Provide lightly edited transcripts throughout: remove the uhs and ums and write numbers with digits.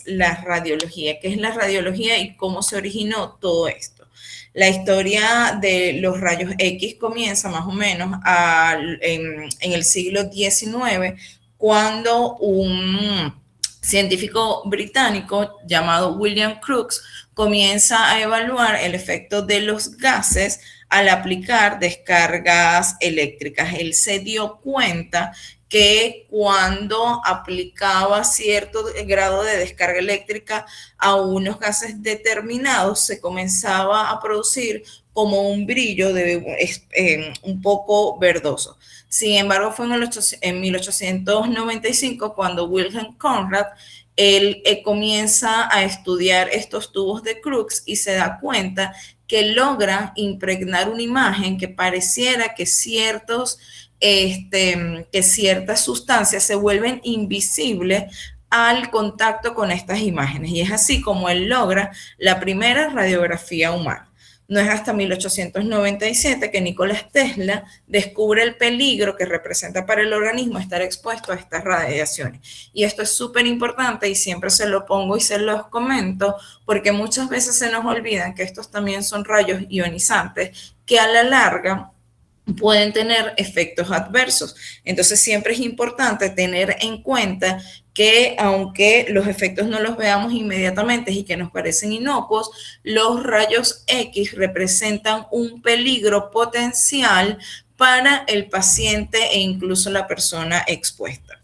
la radiología, qué es la radiología y cómo se originó todo esto. La historia de los rayos X comienza más o menos en el siglo XIX, cuando un científico británico llamado William Crookes comienza a evaluar el efecto de los gases al aplicar descargas eléctricas. Él se dio cuenta que cuando aplicaba cierto grado de descarga eléctrica a unos gases determinados, se comenzaba a producir como un brillo un poco verdoso. Sin embargo, fue en 1895 cuando Wilhelm Conrad él comienza a estudiar estos tubos de Crookes y se da cuenta que logra impregnar una imagen que pareciera que que ciertas sustancias se vuelven invisibles al contacto con estas imágenes. Y es así como él logra la primera radiografía humana. No es hasta 1897 que Nikola Tesla descubre el peligro que representa para el organismo estar expuesto a estas radiaciones. Y esto es súper importante y siempre se lo pongo y se los comento porque muchas veces se nos olvidan que estos también son rayos ionizantes que a la larga pueden tener efectos adversos. Entonces siempre es importante tener en cuenta que aunque los efectos no los veamos inmediatamente y que nos parecen inocuos, los rayos X representan un peligro potencial para el paciente e incluso la persona expuesta.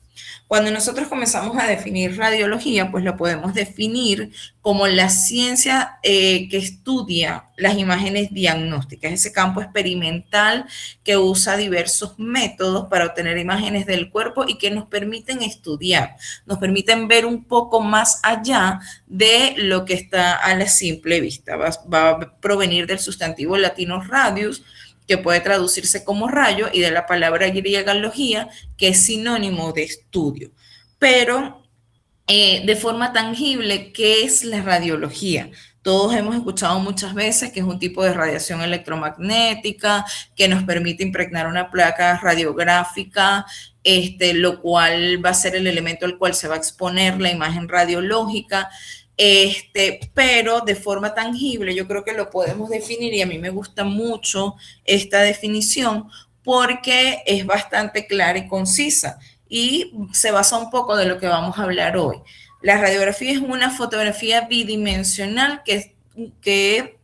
Cuando nosotros comenzamos a definir radiología, pues lo podemos definir como la ciencia que estudia las imágenes diagnósticas, ese campo experimental que usa diversos métodos para obtener imágenes del cuerpo y que nos permiten estudiar, nos permiten ver un poco más allá de lo que está a la simple vista. Va a provenir del sustantivo latino radius, que puede traducirse como rayo, y de la palabra griega logía, que es sinónimo de estudio. Pero de forma tangible, ¿qué es la radiología? Todos hemos escuchado muchas veces que es un tipo de radiación electromagnética que nos permite impregnar una placa radiográfica, lo cual va a ser el elemento al cual se va a exponer la imagen radiológica. Pero de forma tangible yo creo que lo podemos definir y a mí me gusta mucho esta definición porque es bastante clara y concisa y se basa un poco de lo que vamos a hablar hoy. La radiografía es una fotografía bidimensional que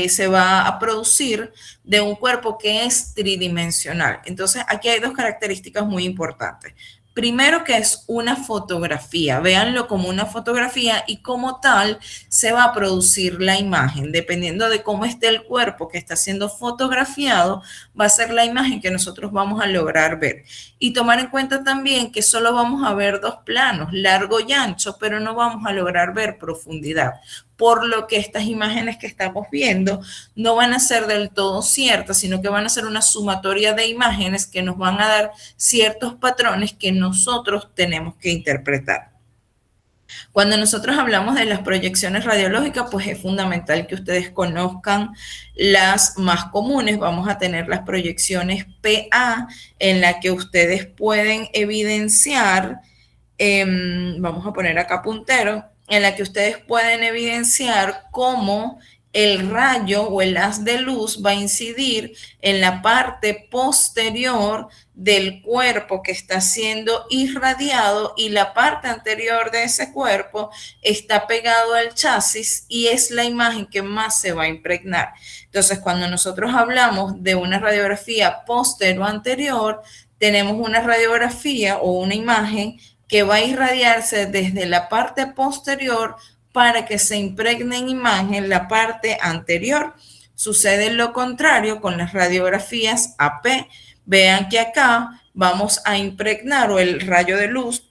se va a producir de un cuerpo que es tridimensional. Entonces, aquí hay dos características muy importantes. Primero, que es una fotografía, véanlo como una fotografía y como tal se va a producir la imagen. Dependiendo de cómo esté el cuerpo que está siendo fotografiado, va a ser la imagen que nosotros vamos a lograr ver. Y tomar en cuenta también que solo vamos a ver dos planos, largo y ancho, pero no vamos a lograr ver profundidad. Por lo que estas imágenes que estamos viendo no van a ser del todo ciertas, sino que van a ser una sumatoria de imágenes que nos van a dar ciertos patrones que nosotros tenemos que interpretar. Cuando nosotros hablamos de las proyecciones radiológicas, pues es fundamental que ustedes conozcan las más comunes. Vamos a tener las proyecciones PA, en la que ustedes pueden evidenciar, vamos a poner acá puntero, en la que ustedes pueden evidenciar cómo el rayo o el haz de luz va a incidir en la parte posterior del cuerpo que está siendo irradiado y la parte anterior de ese cuerpo está pegado al chasis y es la imagen que más se va a impregnar. Entonces, cuando nosotros hablamos de una radiografía póster o anterior, tenemos una radiografía o una imagen que va a irradiarse desde la parte posterior para que se impregne en imagen la parte anterior. Sucede lo contrario con las radiografías AP. Vean que acá vamos a impregnar o el rayo de luz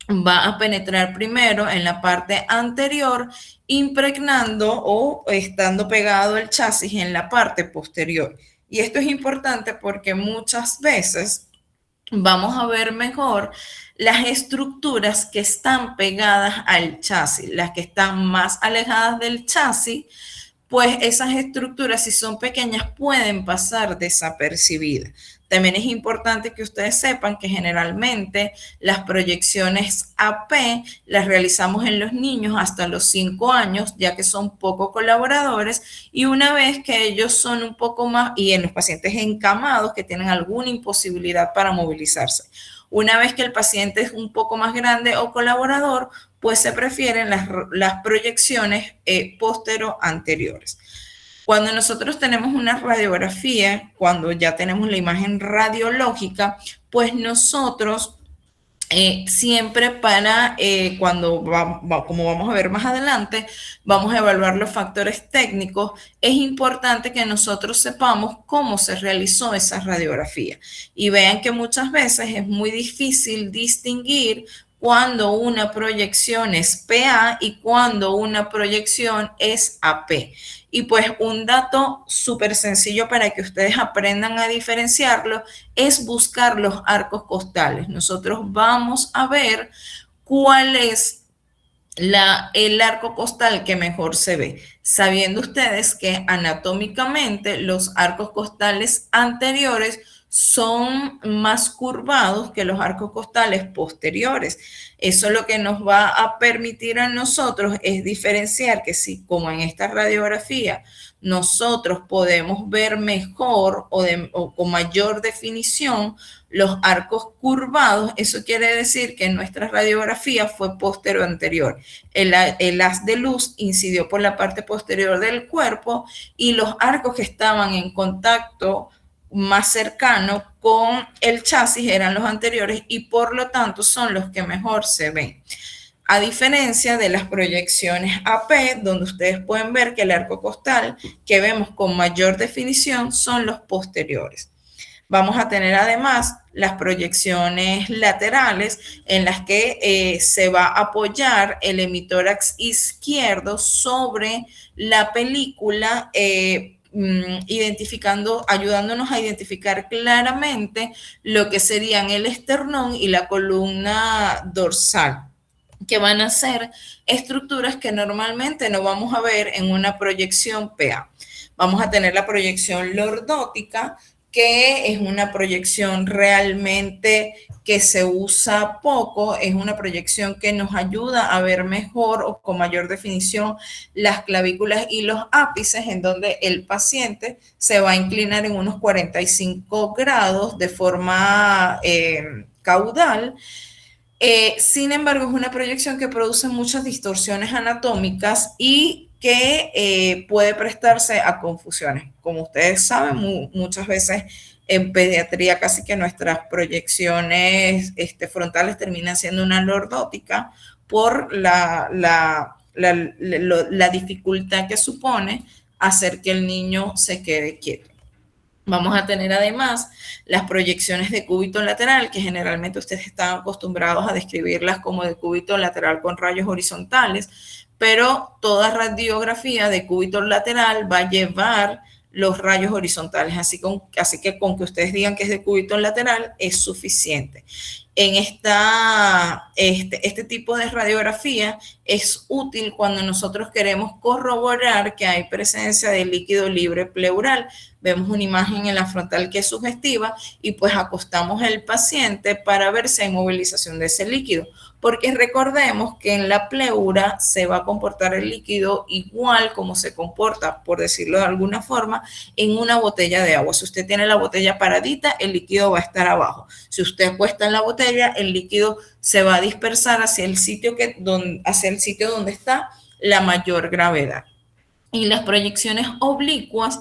va a penetrar primero en la parte anterior, impregnando o estando pegado el chasis en la parte posterior. Y esto es importante porque muchas veces vamos a ver mejor las estructuras que están pegadas al chasis, las que están más alejadas del chasis, pues esas estructuras, si son pequeñas, pueden pasar desapercibidas. También es importante que ustedes sepan que generalmente las proyecciones AP las realizamos en los niños hasta los 5 años, ya que son poco colaboradores, y una vez que ellos son un poco más, y en los pacientes encamados que tienen alguna imposibilidad para movilizarse. Una vez que el paciente es un poco más grande o colaborador, pues se prefieren las proyecciones póstero-anteriores. Cuando nosotros tenemos una radiografía, cuando ya tenemos la imagen radiológica, pues nosotros siempre como vamos a ver más adelante, vamos a evaluar los factores técnicos, es importante que nosotros sepamos cómo se realizó esa radiografía. Y vean que muchas veces es muy difícil distinguir cuando una proyección es PA y cuando una proyección es AP. Y pues un dato súper sencillo para que ustedes aprendan a diferenciarlo es buscar los arcos costales. Nosotros vamos a ver cuál es el arco costal que mejor se ve, sabiendo ustedes que anatómicamente los arcos costales anteriores son más curvados que los arcos costales posteriores. Eso lo que nos va a permitir a nosotros es diferenciar que si, como en esta radiografía, nosotros podemos ver mejor o con mayor definición los arcos curvados, eso quiere decir que nuestra radiografía fue posterior anterior. El haz de luz incidió por la parte posterior del cuerpo y los arcos que estaban en contacto más cercano con el chasis eran los anteriores y por lo tanto son los que mejor se ven. A diferencia de las proyecciones AP, donde ustedes pueden ver que el arco costal que vemos con mayor definición son los posteriores. Vamos a tener además las proyecciones laterales en las que se va a apoyar el hemitórax izquierdo sobre la película, ayudándonos a identificar claramente lo que serían el esternón y la columna dorsal, que van a ser estructuras que normalmente no vamos a ver en una proyección PA. Vamos a tener la proyección lordótica, que es una proyección realmente que se usa poco, es una proyección que nos ayuda a ver mejor o con mayor definición las clavículas y los ápices, en donde el paciente se va a inclinar en unos 45 grados de forma caudal. Sin embargo, es una proyección que produce muchas distorsiones anatómicas y que puede prestarse a confusiones. Como ustedes saben, muchas veces en pediatría casi que nuestras proyecciones frontales terminan siendo una lordótica por la dificultad que supone hacer que el niño se quede quieto. Vamos a tener además las proyecciones de cúbito lateral, que generalmente ustedes están acostumbrados a describirlas como de cúbito lateral con rayos horizontales, pero toda radiografía de cúbito lateral va a llevar los rayos horizontales, así que con que ustedes digan que es de cúbito lateral es suficiente. En este tipo de radiografía es útil cuando nosotros queremos corroborar que hay presencia de líquido libre pleural. Vemos una imagen en la frontal que es sugestiva y pues acostamos al paciente para ver si hay movilización de ese líquido, porque recordemos que en la pleura se va a comportar el líquido igual como se comporta, por decirlo de alguna forma, en una botella de agua. Si usted tiene la botella paradita, el líquido va a estar abajo. Si usted puesta en la botella, el líquido se va a dispersar hacia el sitio donde está la mayor gravedad. Y las proyecciones oblicuas,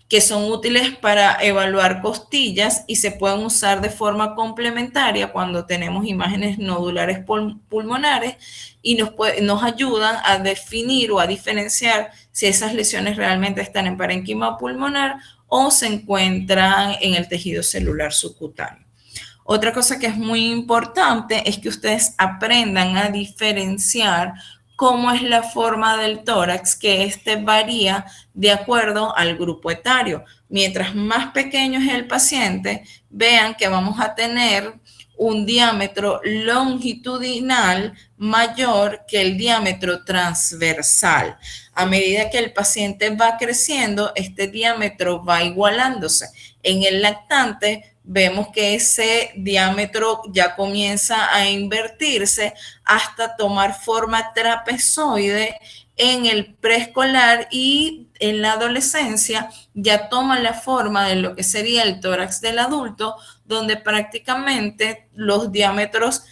que son útiles para evaluar costillas y se pueden usar de forma complementaria cuando tenemos imágenes nodulares pulmonares y nos ayudan a definir o a diferenciar si esas lesiones realmente están en parénquima pulmonar o se encuentran en el tejido celular subcutáneo. Otra cosa que es muy importante es que ustedes aprendan a diferenciar cómo es la forma del tórax, que varía de acuerdo al grupo etario. Mientras más pequeño es el paciente, vean que vamos a tener un diámetro longitudinal mayor que el diámetro transversal. A medida que el paciente va creciendo, este diámetro va igualándose. En el lactante vemos que ese diámetro ya comienza a invertirse hasta tomar forma trapezoide en el preescolar, y en la adolescencia ya toma la forma de lo que sería el tórax del adulto, donde prácticamente los diámetros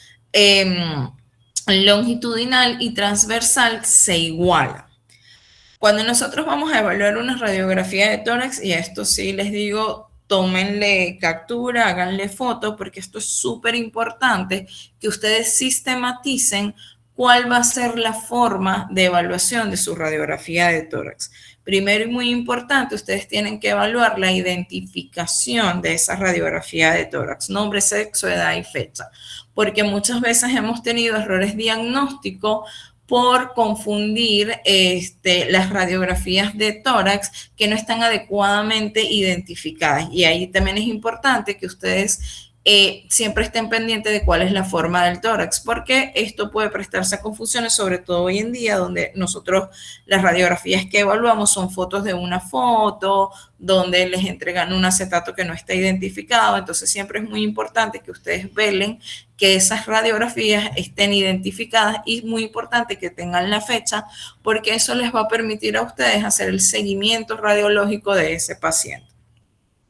longitudinal y transversal se igualan. Cuando nosotros vamos a evaluar una radiografía de tórax, y esto sí les digo, tómenle captura, háganle foto, porque esto es súper importante que ustedes sistematicen cuál va a ser la forma de evaluación de su radiografía de tórax. Primero y muy importante, ustedes tienen que evaluar la identificación de esa radiografía de tórax, nombre, sexo, edad y fecha, porque muchas veces hemos tenido errores diagnósticos por confundir las radiografías de tórax que no están adecuadamente identificadas. Y ahí también es importante que ustedes siempre estén pendientes de cuál es la forma del tórax, porque esto puede prestarse a confusiones, sobre todo hoy en día, donde nosotros las radiografías que evaluamos son fotos de una foto, donde les entregan un acetato que no está identificado. Entonces siempre es muy importante que ustedes velen que esas radiografías estén identificadas, y muy importante que tengan la fecha, porque eso les va a permitir a ustedes hacer el seguimiento radiológico de ese paciente.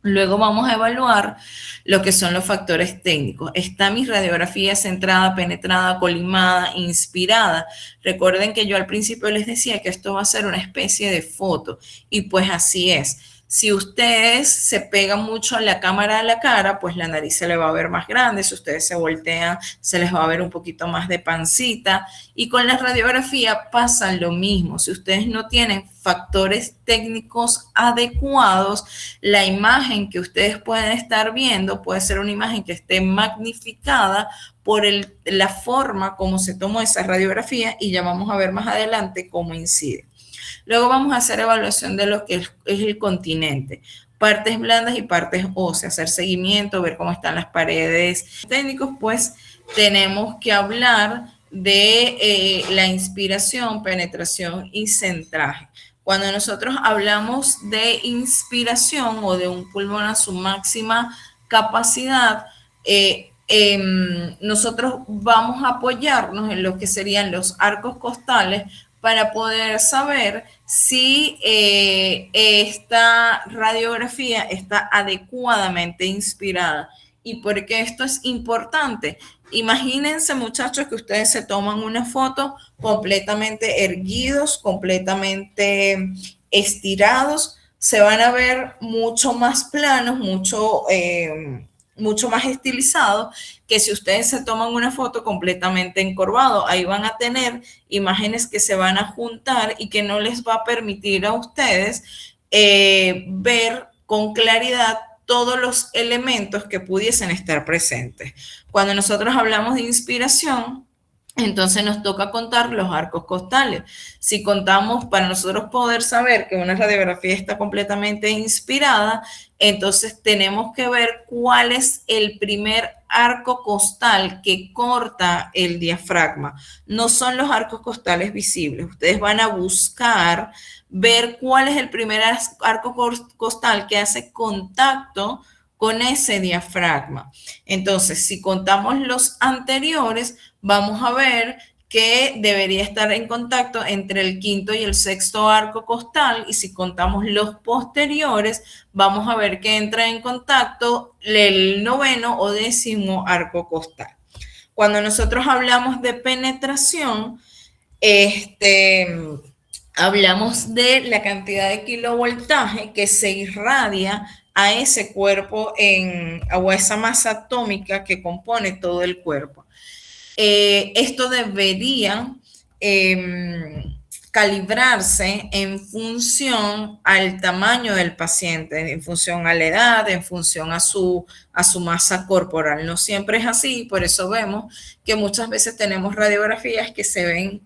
Luego vamos a evaluar lo que son los factores técnicos. ¿Está mi radiografía centrada, penetrada, colimada, inspirada? Recuerden que yo al principio les decía que esto va a ser una especie de foto, y pues así es. Si ustedes se pegan mucho la cámara a la cara, pues la nariz se le va a ver más grande. Si ustedes se voltean, se les va a ver un poquito más de pancita. Y con la radiografía pasa lo mismo. Si ustedes no tienen factores técnicos adecuados, la imagen que ustedes pueden estar viendo puede ser una imagen que esté magnificada por la forma como se tomó esa radiografía, y ya vamos a ver más adelante cómo incide. Luego vamos a hacer evaluación de lo que es el continente, partes blandas y partes óseas, hacer seguimiento, ver cómo están las paredes. Técnicos, pues tenemos que hablar de la inspiración, penetración y centraje. Cuando nosotros hablamos de inspiración o de un pulmón a su máxima capacidad, nosotros vamos a apoyarnos en lo que serían los arcos costales para poder saber si esta radiografía está adecuadamente inspirada. ¿Y por qué esto es importante? Imagínense, muchachos, que ustedes se toman una foto completamente erguidos, completamente estirados, se van a ver mucho más planos, mucho más estilizados, que si ustedes se toman una foto completamente encorvado. Ahí van a tener imágenes que se van a juntar y que no les va a permitir a ustedes ver con claridad todos los elementos que pudiesen estar presentes. Cuando nosotros hablamos de inspiración, entonces nos toca contar los arcos costales. Si contamos, para nosotros poder saber que una radiografía está completamente inspirada, entonces tenemos que ver cuál es el primer arco costal que corta el diafragma. No son los arcos costales visibles. Ustedes van a buscar ver cuál es el primer arco costal que hace contacto con ese diafragma. Entonces, si contamos los anteriores, vamos a ver que debería estar en contacto entre el quinto y el sexto arco costal, y si contamos los posteriores, vamos a ver que entra en contacto el noveno o décimo arco costal. Cuando nosotros hablamos de penetración, hablamos de la cantidad de kilovoltaje que se irradia a ese cuerpo o a esa masa atómica que compone todo el cuerpo. Esto debería calibrarse en función al tamaño del paciente, en función a la edad, en función a su masa corporal. No siempre es así, por eso vemos que muchas veces tenemos radiografías que se ven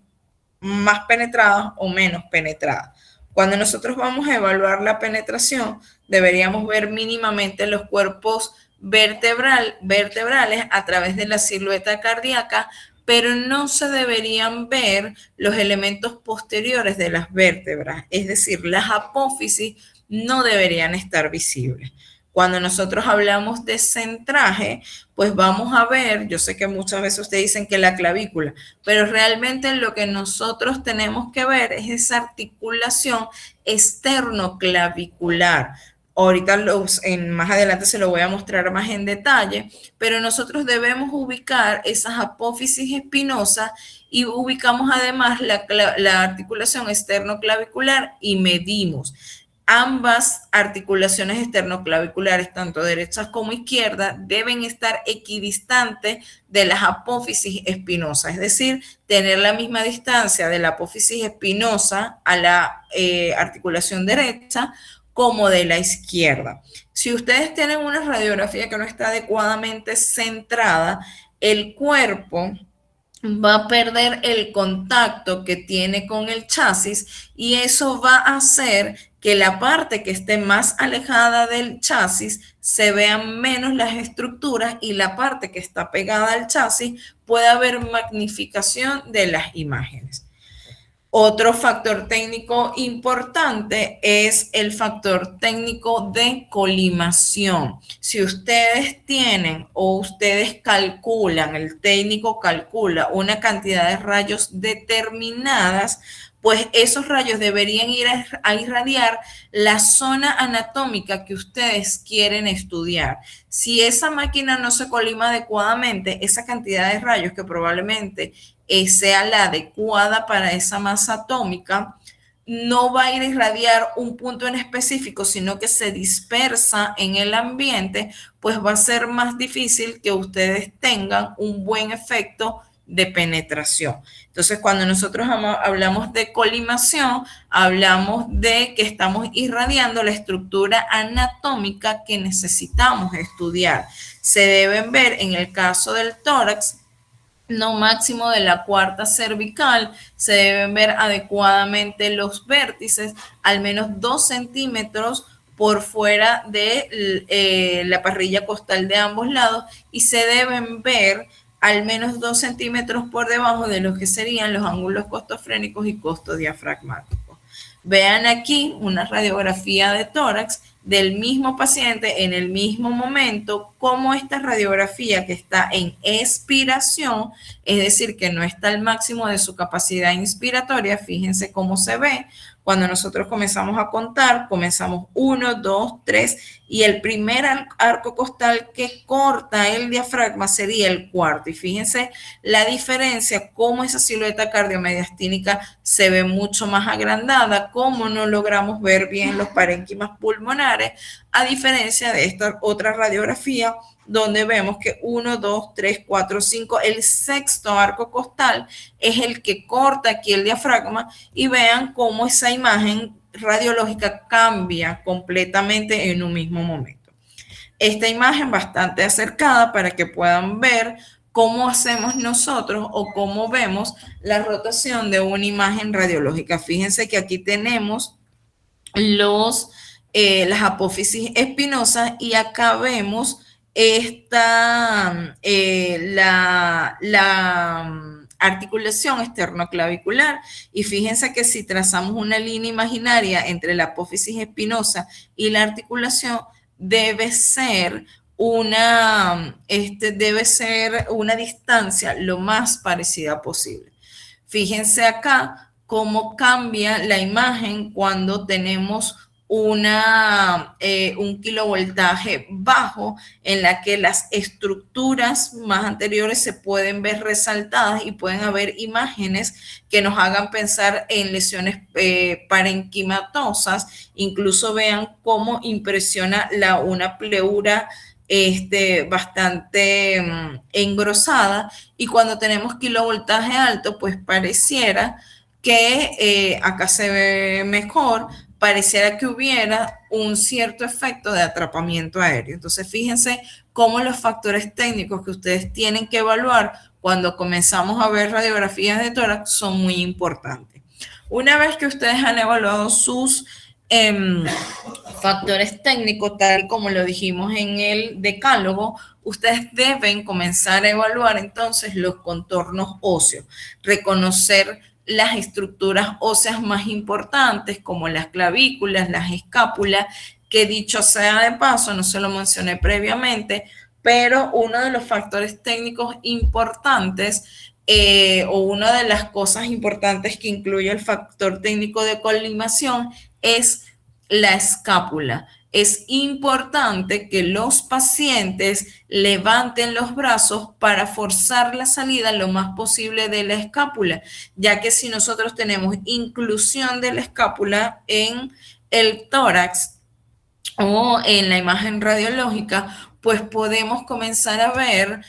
más penetradas o menos penetradas. Cuando nosotros vamos a evaluar la penetración, deberíamos ver mínimamente los cuerpos vertebrales a través de la silueta cardíaca, pero no se deberían ver los elementos posteriores de las vértebras, es decir, las apófisis no deberían estar visibles. Cuando nosotros hablamos de centraje, pues vamos a ver, yo sé que muchas veces ustedes dicen que la clavícula, pero realmente lo que nosotros tenemos que ver es esa articulación externoclavicular. Ahorita más adelante se lo voy a mostrar más en detalle, pero nosotros debemos ubicar esas apófisis espinosas y ubicamos además la articulación externoclavicular y medimos. Ambas articulaciones externoclaviculares, tanto derechas como izquierdas, deben estar equidistantes de las apófisis espinosas, es decir, tener la misma distancia de la apófisis espinosa a la articulación derecha como de la izquierda. Si ustedes tienen una radiografía que no está adecuadamente centrada, el cuerpo va a perder el contacto que tiene con el chasis y eso va a hacer que la parte que esté más alejada del chasis se vean menos las estructuras y la parte que está pegada al chasis puede haber magnificación de las imágenes. Otro factor técnico importante es el factor técnico de colimación. Si ustedes tienen o ustedes calculan, el técnico calcula una cantidad de rayos determinadas, pues esos rayos deberían ir a irradiar la zona anatómica que ustedes quieren estudiar. Si esa máquina no se colima adecuadamente, esa cantidad de rayos que probablemente sea la adecuada para esa masa atómica, no va a ir a irradiar un punto en específico, sino que se dispersa en el ambiente, pues va a ser más difícil que ustedes tengan un buen efecto de penetración. Entonces, cuando nosotros hablamos de colimación, hablamos de que estamos irradiando la estructura anatómica que necesitamos estudiar. Se deben ver, en el caso del tórax, no máximo de la cuarta cervical, se deben ver adecuadamente los vértices, al menos 2 centímetros por fuera de la parrilla costal de ambos lados y se deben ver al menos 2 centímetros por debajo de lo que serían los ángulos costofrénicos y costodiafragmáticos. Vean aquí una radiografía de tórax del mismo paciente en el mismo momento, como esta radiografía que está en expiración, es decir, que no está al máximo de su capacidad inspiratoria, fíjense cómo se ve. Cuando nosotros comenzamos a contar, comenzamos 1, 2, 3 y el primer arco costal que corta el diafragma sería el cuarto. Y fíjense la diferencia, cómo esa silueta cardiomediastínica se ve mucho más agrandada, cómo no logramos ver bien los parénquimas pulmonares, a diferencia de esta otra radiografía donde vemos que 1, 2, 3, 4, 5, el sexto arco costal es el que corta aquí el diafragma y vean cómo esa imagen radiológica cambia completamente en un mismo momento. Esta imagen bastante acercada para que puedan ver cómo hacemos nosotros o cómo vemos la rotación de una imagen radiológica. Fíjense que aquí tenemos las apófisis espinosas y acá vemos la articulación esternoclavicular y fíjense que si trazamos una línea imaginaria entre la apófisis espinosa y la articulación debe ser una distancia lo más parecida posible. Fíjense acá cómo cambia la imagen cuando tenemos un kilovoltaje bajo en la que las estructuras más anteriores se pueden ver resaltadas y pueden haber imágenes que nos hagan pensar en lesiones parenquimatosas. Incluso vean cómo impresiona una pleura bastante engrosada y cuando tenemos kilovoltaje alto pues pareciera que acá se ve mejor, pareciera que hubiera un cierto efecto de atrapamiento aéreo. Entonces, fíjense cómo los factores técnicos que ustedes tienen que evaluar cuando comenzamos a ver radiografías de tórax son muy importantes. Una vez que ustedes han evaluado sus em, factores técnicos, tal como lo dijimos en el decálogo, ustedes deben comenzar a evaluar entonces los contornos óseos, reconocer las estructuras óseas más importantes como las clavículas, las escápulas, que dicho sea de paso, no se lo mencioné previamente, pero uno de los factores técnicos importantes o una de las cosas importantes que incluye el factor técnico de colimación es la escápula. Es importante que los pacientes levanten los brazos para forzar la salida lo más posible de la escápula, ya que si nosotros tenemos inclusión de la escápula en el tórax o en la imagen radiológica, pues podemos comenzar a ver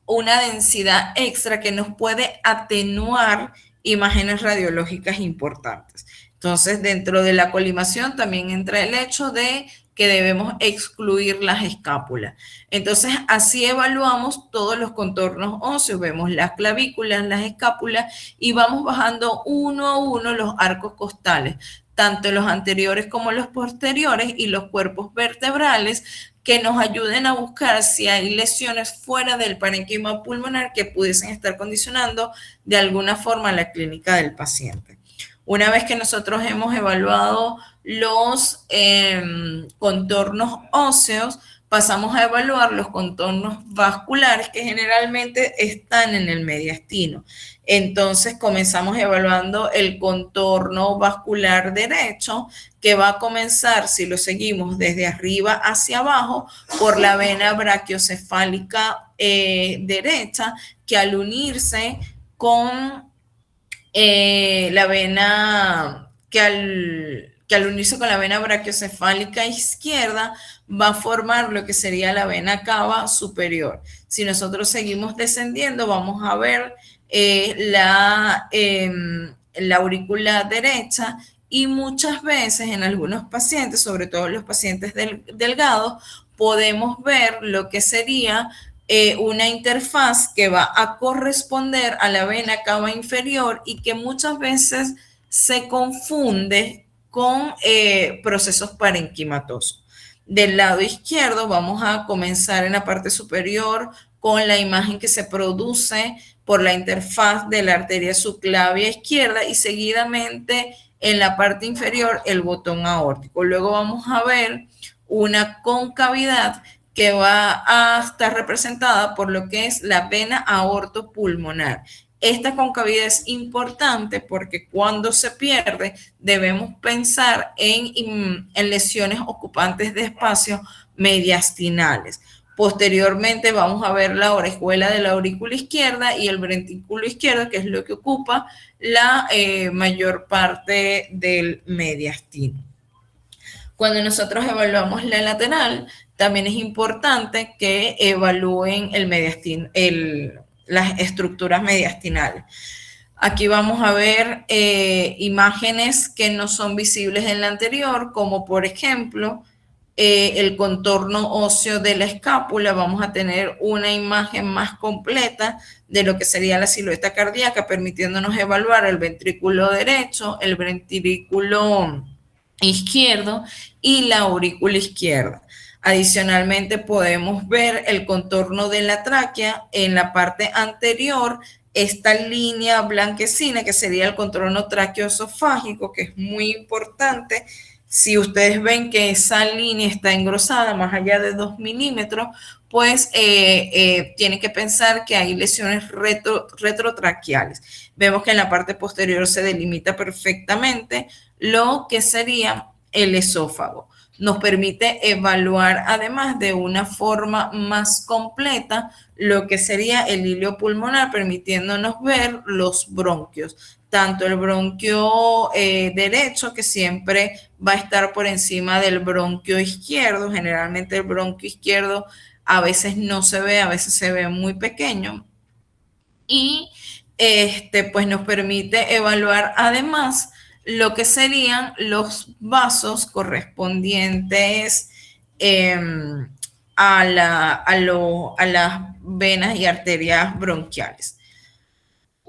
una densidad extra que nos puede atenuar imágenes radiológicas importantes. Entonces, dentro de la colimación también entra el hecho de que debemos excluir las escápulas. Entonces, así evaluamos todos los contornos óseos, vemos las clavículas, las escápulas y vamos bajando uno a uno los arcos costales, tanto los anteriores como los posteriores y los cuerpos vertebrales, que nos ayuden a buscar si hay lesiones fuera del parénquima pulmonar que pudiesen estar condicionando de alguna forma la clínica del paciente. Una vez que nosotros hemos evaluado los contornos óseos, pasamos a evaluar los contornos vasculares que generalmente están en el mediastino. Entonces comenzamos evaluando el contorno vascular derecho, que va a comenzar, si lo seguimos desde arriba hacia abajo, por la vena brachiocefálica derecha, que al unirse con la vena que al unirse con la vena brachiocefálica izquierda va a formar lo que sería la vena cava superior. Si nosotros seguimos descendiendo, vamos a ver la aurícula derecha, y muchas veces en algunos pacientes, sobre todo los pacientes delgados, podemos ver lo que sería una interfaz que va a corresponder a la vena cava inferior y que muchas veces se confunde con procesos parenquimatosos. Del lado izquierdo vamos a comenzar en la parte superior con la imagen que se produce por la interfaz de la arteria subclavia izquierda y seguidamente en la parte inferior el botón aórtico. Luego vamos a ver una concavidad que va a estar representada por lo que es la vena aortopulmonar. Esta concavidad es importante porque cuando se pierde debemos pensar en lesiones ocupantes de espacios mediastinales. Posteriormente vamos a ver la orejuela de la aurícula izquierda y el ventrículo izquierdo, que es lo que ocupa la mayor parte del mediastino. Cuando nosotros evaluamos la lateral, también es importante que evalúen las estructuras mediastinales. Aquí vamos a ver imágenes que no son visibles en la anterior, como por ejemplo el contorno óseo de la escápula. Vamos a tener una imagen más completa de lo que sería la silueta cardíaca, permitiéndonos evaluar el ventrículo derecho, el ventrículo izquierdo y la aurícula izquierda. Adicionalmente podemos ver el contorno de la tráquea en la parte anterior, esta línea blanquecina que sería el contorno tráqueo-esofágico, que es muy importante. Si ustedes ven que esa línea está engrosada más allá de 2 milímetros, pues tienen que pensar que hay lesiones retrotraqueales. Vemos que en la parte posterior se delimita perfectamente lo que sería el esófago. Nos permite evaluar además de una forma más completa lo que sería el hilio pulmonar, permitiéndonos ver los bronquios, tanto el bronquio derecho, que siempre va a estar por encima del bronquio izquierdo. Generalmente el bronquio izquierdo a veces no se ve, a veces se ve muy pequeño, y pues nos permite evaluar además lo que serían los vasos correspondientes a las venas y arterias bronquiales.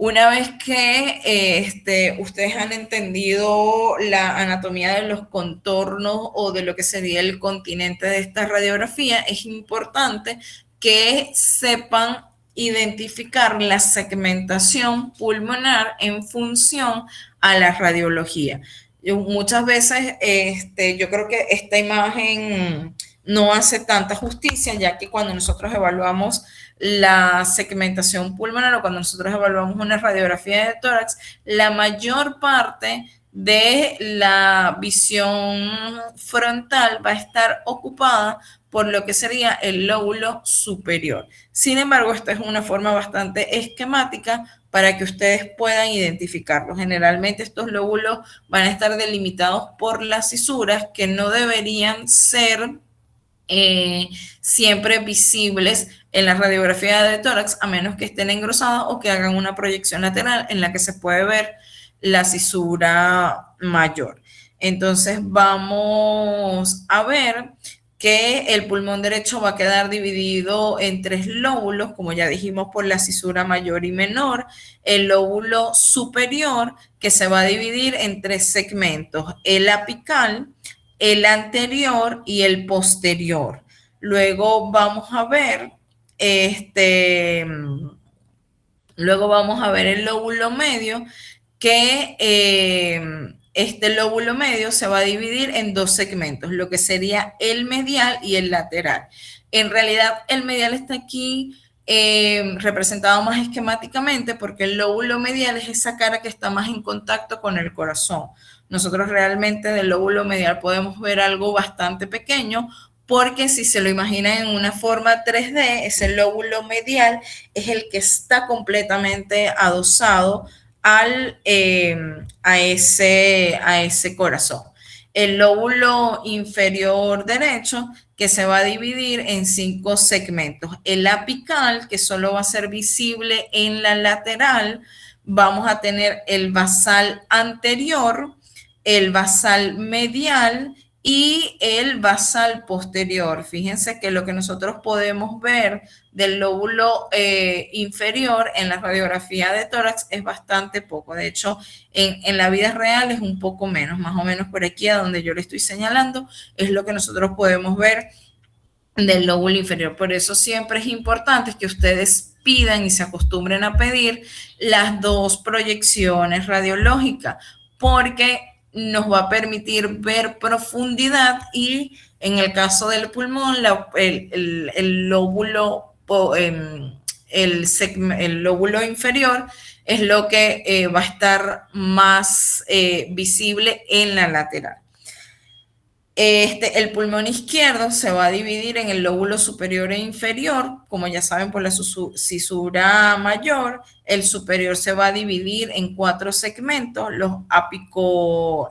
Una vez que ustedes han entendido la anatomía de los contornos o de lo que sería el continente de esta radiografía, es importante que sepan identificar la segmentación pulmonar en función a la radiología. Muchas veces yo creo que esta imagen no hace tanta justicia, ya que cuando nosotros evaluamos la segmentación pulmonar o cuando nosotros evaluamos una radiografía de tórax, la mayor parte de la visión frontal va a estar ocupada por lo que sería el lóbulo superior. Sin embargo, esta es una forma bastante esquemática para que ustedes puedan identificarlo. Generalmente estos lóbulos van a estar delimitados por las cisuras que no deberían ser siempre visibles en la radiografía de tórax, a menos que estén engrosadas o que hagan una proyección lateral en la que se puede ver la cisura mayor. Entonces vamos a ver que el pulmón derecho va a quedar dividido en 3 lóbulos, como ya dijimos, por la cisura mayor y menor. El lóbulo superior, que se va a dividir en 3 segmentos, el apical, el anterior y el posterior. Luego vamos a ver el lóbulo medio, que este lóbulo medio se va a dividir en 2 segmentos, lo que sería el medial y el lateral. En realidad, el medial está aquí representado más esquemáticamente porque el lóbulo medial es esa cara que está más en contacto con el corazón. Nosotros realmente del lóbulo medial podemos ver algo bastante pequeño, porque si se lo imaginan en una forma 3D, ese lóbulo medial es el que está completamente adosado a ese corazón. El lóbulo inferior derecho, que se va a dividir en 5 segmentos. El apical, que solo va a ser visible en la lateral. Vamos a tener el basal anterior, el basal medial y el basal posterior. Fíjense que lo que nosotros podemos ver del lóbulo inferior en la radiografía de tórax es bastante poco. De hecho, en la vida real es un poco menos, más o menos por aquí a donde yo le estoy señalando, es lo que nosotros podemos ver del lóbulo inferior. Por eso siempre es importante que ustedes pidan y se acostumbren a pedir las 2 proyecciones radiológicas, porque nos va a permitir ver profundidad y en el caso del pulmón, el lóbulo, el lóbulo inferior es lo que va a estar más visible en la lateral. El pulmón izquierdo se va a dividir en el lóbulo superior e inferior, como ya saben, por la cisura mayor. El superior se va a dividir en 4 segmentos,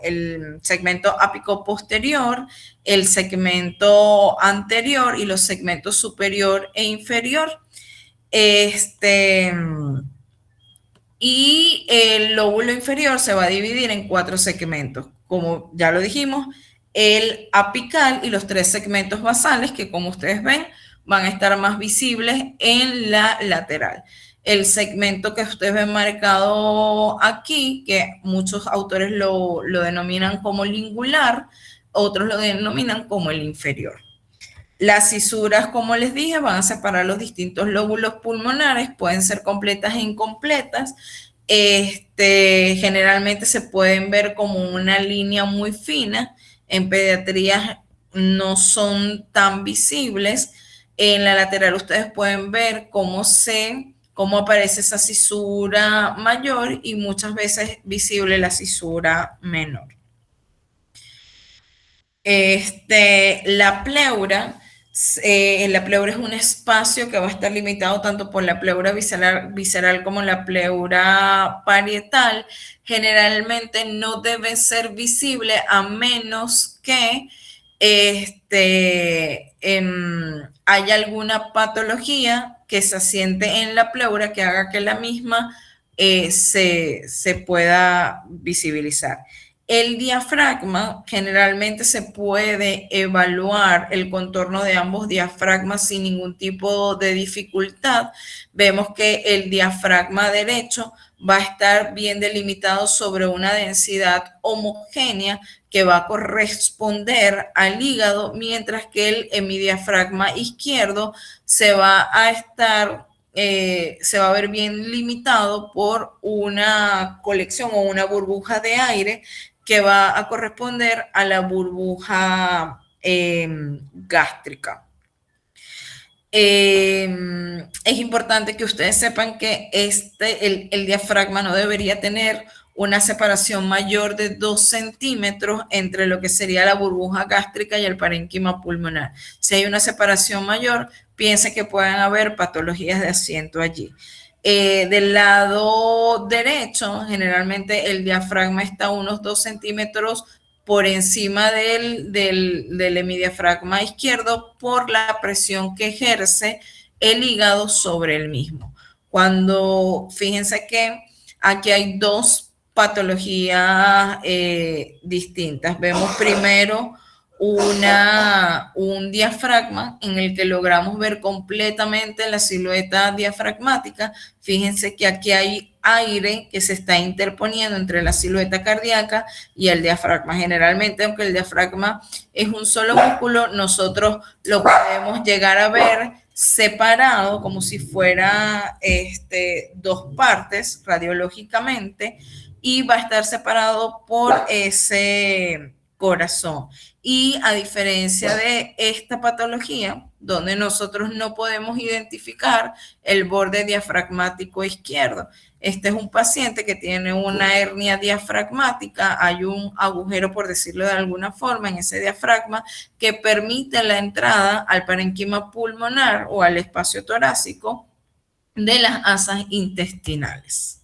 el segmento ápico posterior, el segmento anterior y los segmentos superior e inferior. Y el lóbulo inferior se va a dividir en 4 segmentos, como ya lo dijimos, el apical y los 3 segmentos basales, que como ustedes ven, van a estar más visibles en la lateral. El segmento que ustedes ven marcado aquí, que muchos autores lo denominan como lingular, otros lo denominan como el inferior. Las cisuras, como les dije, van a separar los distintos lóbulos pulmonares, pueden ser completas e incompletas. Generalmente se pueden ver como una línea muy fina. En pediatría no son tan visibles. En la lateral ustedes pueden ver cómo aparece esa cisura mayor y muchas veces visible la cisura menor. La pleura es un espacio que va a estar limitado tanto por la pleura visceral como la pleura parietal. Generalmente no debe ser visible a menos que haya alguna patología que se asiente en la pleura que haga que la misma se pueda visibilizar. El diafragma, generalmente se puede evaluar el contorno de ambos diafragmas sin ningún tipo de dificultad. Vemos que el diafragma derecho va a estar bien delimitado sobre una densidad homogénea que va a corresponder al hígado, mientras que el hemidiafragma izquierdo se va a estar, se va a ver bien limitado por una colección o una burbuja de aire que va a corresponder a la burbuja gástrica. Es importante que ustedes sepan que el diafragma no debería tener una separación mayor de 2 centímetros entre lo que sería la burbuja gástrica y el parénquima pulmonar. Si hay una separación mayor, piensen que pueden haber patologías de asiento allí. Del lado derecho, generalmente el diafragma está a unos 2 centímetros por encima del hemidiafragma izquierdo por la presión que ejerce el hígado sobre el mismo. Fíjense que aquí hay dos patologías distintas. Vemos primero un diafragma en el que logramos ver completamente la silueta diafragmática. Fíjense que aquí hay aire que se está interponiendo entre la silueta cardíaca y el diafragma. Generalmente, aunque el diafragma es un solo músculo, nosotros lo podemos llegar a ver separado como si fuera dos partes radiológicamente, y va a estar separado por ese corazón. Y a diferencia de esta patología, donde nosotros no podemos identificar el borde diafragmático izquierdo, este es un paciente que tiene una hernia diafragmática, hay un agujero, por decirlo de alguna forma, en ese diafragma que permite la entrada al parénquima pulmonar o al espacio torácico de las asas intestinales.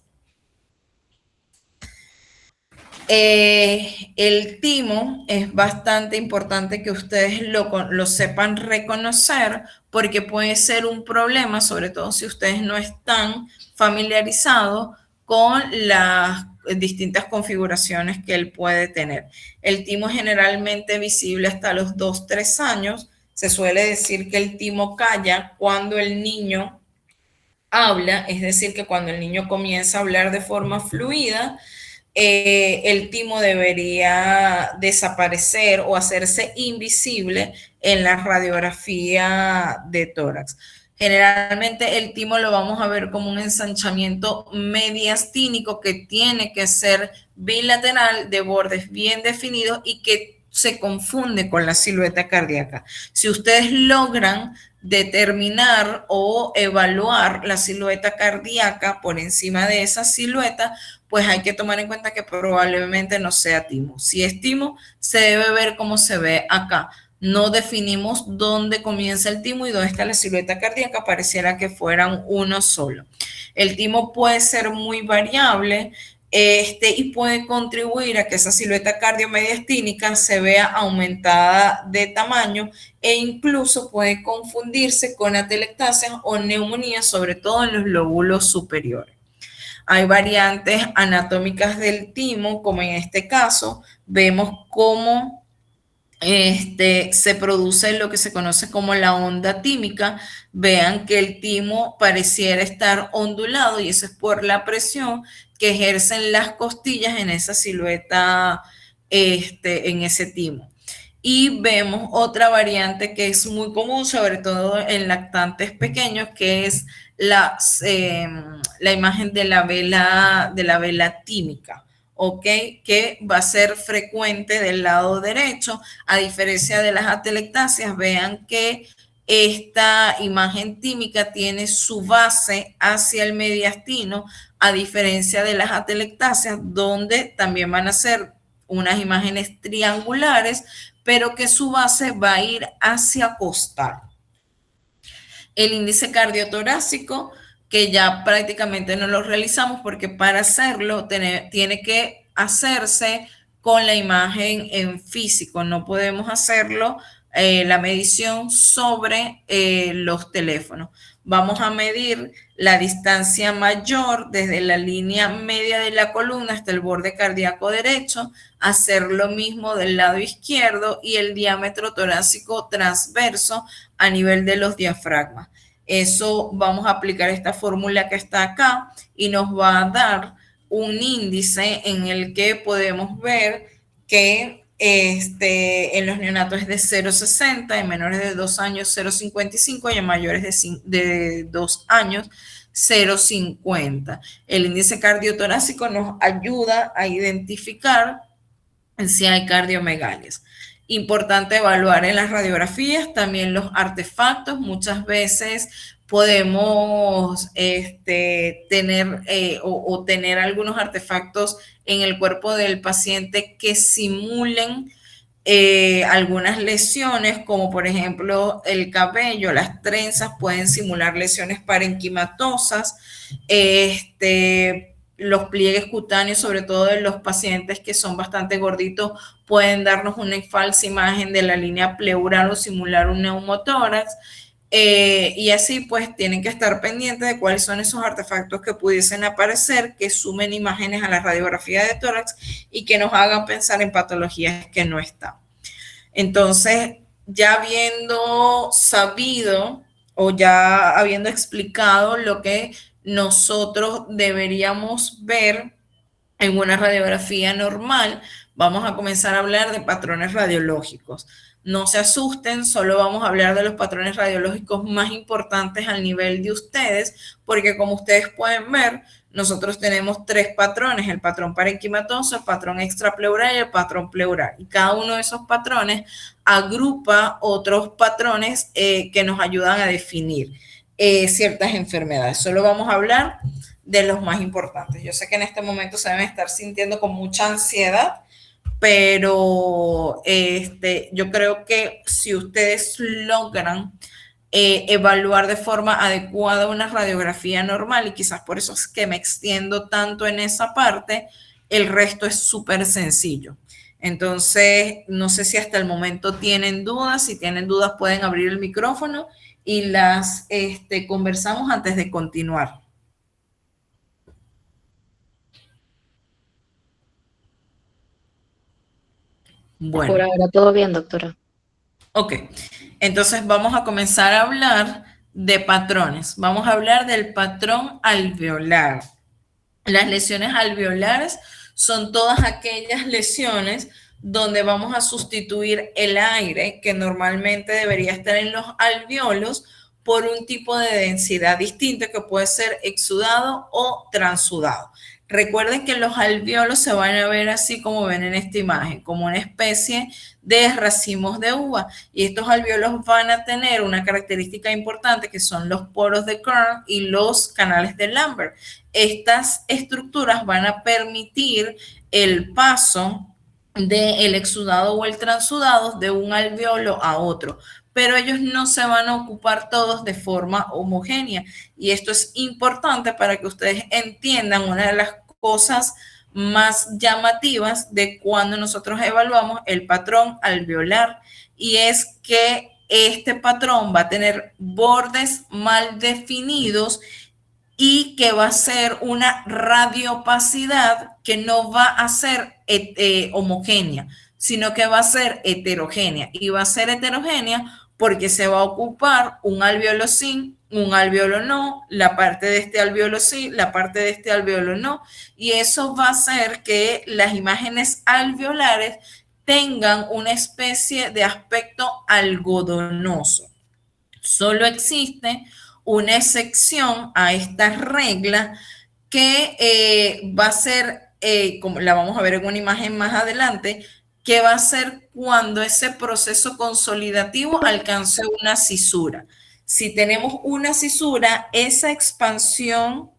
El timo es bastante importante que ustedes lo sepan reconocer, porque puede ser un problema, sobre todo si ustedes no están familiarizados con las distintas configuraciones que él puede tener. El timo es generalmente visible hasta los 2-3 años. Se suele decir que el timo calla cuando el niño habla, es decir, que cuando el niño comienza a hablar de forma fluida, el timo debería desaparecer o hacerse invisible en la radiografía de tórax. Generalmente el timo lo vamos a ver como un ensanchamiento mediastínico que tiene que ser bilateral, de bordes bien definidos y que se confunde con la silueta cardíaca. Si ustedes logran determinar o evaluar la silueta cardíaca por encima de esa silueta, pues hay que tomar en cuenta que probablemente no sea timo. Si es timo, se debe ver como se ve acá. No definimos dónde comienza el timo y dónde está la silueta cardíaca, pareciera que fueran uno solo. El timo puede ser muy variable y puede contribuir a que esa silueta cardiomediastínica se vea aumentada de tamaño e incluso puede confundirse con atelectasia o neumonía, sobre todo en los lóbulos superiores. Hay variantes anatómicas del timo, como en este caso, vemos cómo se produce lo que se conoce como la onda tímica. Vean que el timo pareciera estar ondulado y eso es por la presión que ejercen las costillas en esa silueta, en ese timo. Y vemos otra variante que es muy común, sobre todo en lactantes pequeños, que es la imagen de la vela tímica, ¿ok? Que va a ser frecuente del lado derecho, a diferencia de las atelectasias. Vean que esta imagen tímica tiene su base hacia el mediastino, a diferencia de las atelectasias, donde también van a ser unas imágenes triangulares, pero que su base va a ir hacia costal. El índice cardiotorácico, que ya prácticamente no lo realizamos porque para hacerlo tiene que hacerse con la imagen en físico, no podemos hacerlo la medición sobre los teléfonos. Vamos a medir la distancia mayor desde la línea media de la columna hasta el borde cardíaco derecho, hacer lo mismo del lado izquierdo y el diámetro torácico transverso a nivel de los diafragmas. Eso vamos a aplicar esta fórmula que está acá y nos va a dar un índice en el que podemos ver que en los neonatos es de 0,60, en menores de 2 años 0,55 y en mayores de 2 años 0,50. El índice cardiotorácico nos ayuda a identificar si hay cardiomegalias. Importante evaluar en las radiografías también los artefactos. Muchas veces podemos tener tener algunos artefactos en el cuerpo del paciente que simulen algunas lesiones, como por ejemplo el cabello, las trenzas pueden simular lesiones parenquimatosas, los pliegues cutáneos, sobre todo de los pacientes que son bastante gorditos, pueden darnos una falsa imagen de la línea pleural o simular un neumotórax. Y así pues tienen que estar pendientes de cuáles son esos artefactos que pudiesen aparecer, que sumen imágenes a la radiografía de tórax y que nos hagan pensar en patologías que no están. Entonces, ya habiendo sabido o ya habiendo explicado lo que nosotros deberíamos ver en una radiografía normal, vamos a comenzar a hablar de patrones radiológicos. No se asusten, solo vamos a hablar de los patrones radiológicos más importantes al nivel de ustedes, porque como ustedes pueden ver, nosotros tenemos 3 patrones: el patrón parenquimatoso, el patrón extrapleural y el patrón pleural. Y cada uno de esos patrones agrupa otros patrones que nos ayudan a definir ciertas enfermedades. Solo vamos a hablar de los más importantes. Yo sé que en este momento se deben estar sintiendo con mucha ansiedad, pero yo creo que si ustedes logran evaluar de forma adecuada una radiografía normal, y quizás por eso es que me extiendo tanto en esa parte, el resto es súper sencillo. Entonces, no sé si hasta el momento tienen dudas. Si tienen dudas, pueden abrir el micrófono y las conversamos antes de continuar. Bueno. Por ahora todo bien, doctora. Ok, entonces vamos a comenzar a hablar de patrones. Vamos a hablar del patrón alveolar. Las lesiones alveolares son todas aquellas lesiones donde vamos a sustituir el aire que normalmente debería estar en los alveolos por un tipo de densidad distinta que puede ser exudado o transudado. Recuerden que los alveolos se van a ver así como ven en esta imagen, como una especie de racimos de uva, y estos alveolos van a tener una característica importante que son los poros de Kern y los canales de Lambert. Estas estructuras van a permitir el paso del exudado o el transudado de un alveolo a otro, pero ellos no se van a ocupar todos de forma homogénea, y esto es importante para que ustedes entiendan una de las cosas más llamativas de cuando nosotros evaluamos el patrón alveolar, y es que este patrón va a tener bordes mal definidos y que va a ser una radiopacidad que no va a ser homogénea, sino que va a ser heterogénea. Y va a ser heterogénea porque se va a ocupar un alveolo sí, un alveolo no, la parte de este alveolo sí, la parte de este alveolo no. Y eso va a hacer que las imágenes alveolares tengan una especie de aspecto algodonoso. Solo existe una excepción a esta regla que va a ser, como la vamos a ver en una imagen más adelante, que va a ser cuando ese proceso consolidativo alcance una cisura. Si tenemos una cisura, esa expansión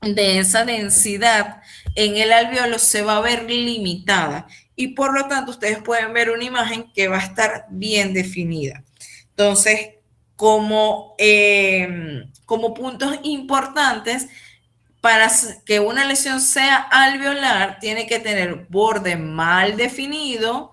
de esa densidad en el alveolo se va a ver limitada, y por lo tanto ustedes pueden ver una imagen que va a estar bien definida. Entonces, como puntos importantes, para que una lesión sea alveolar, tiene que tener borde mal definido,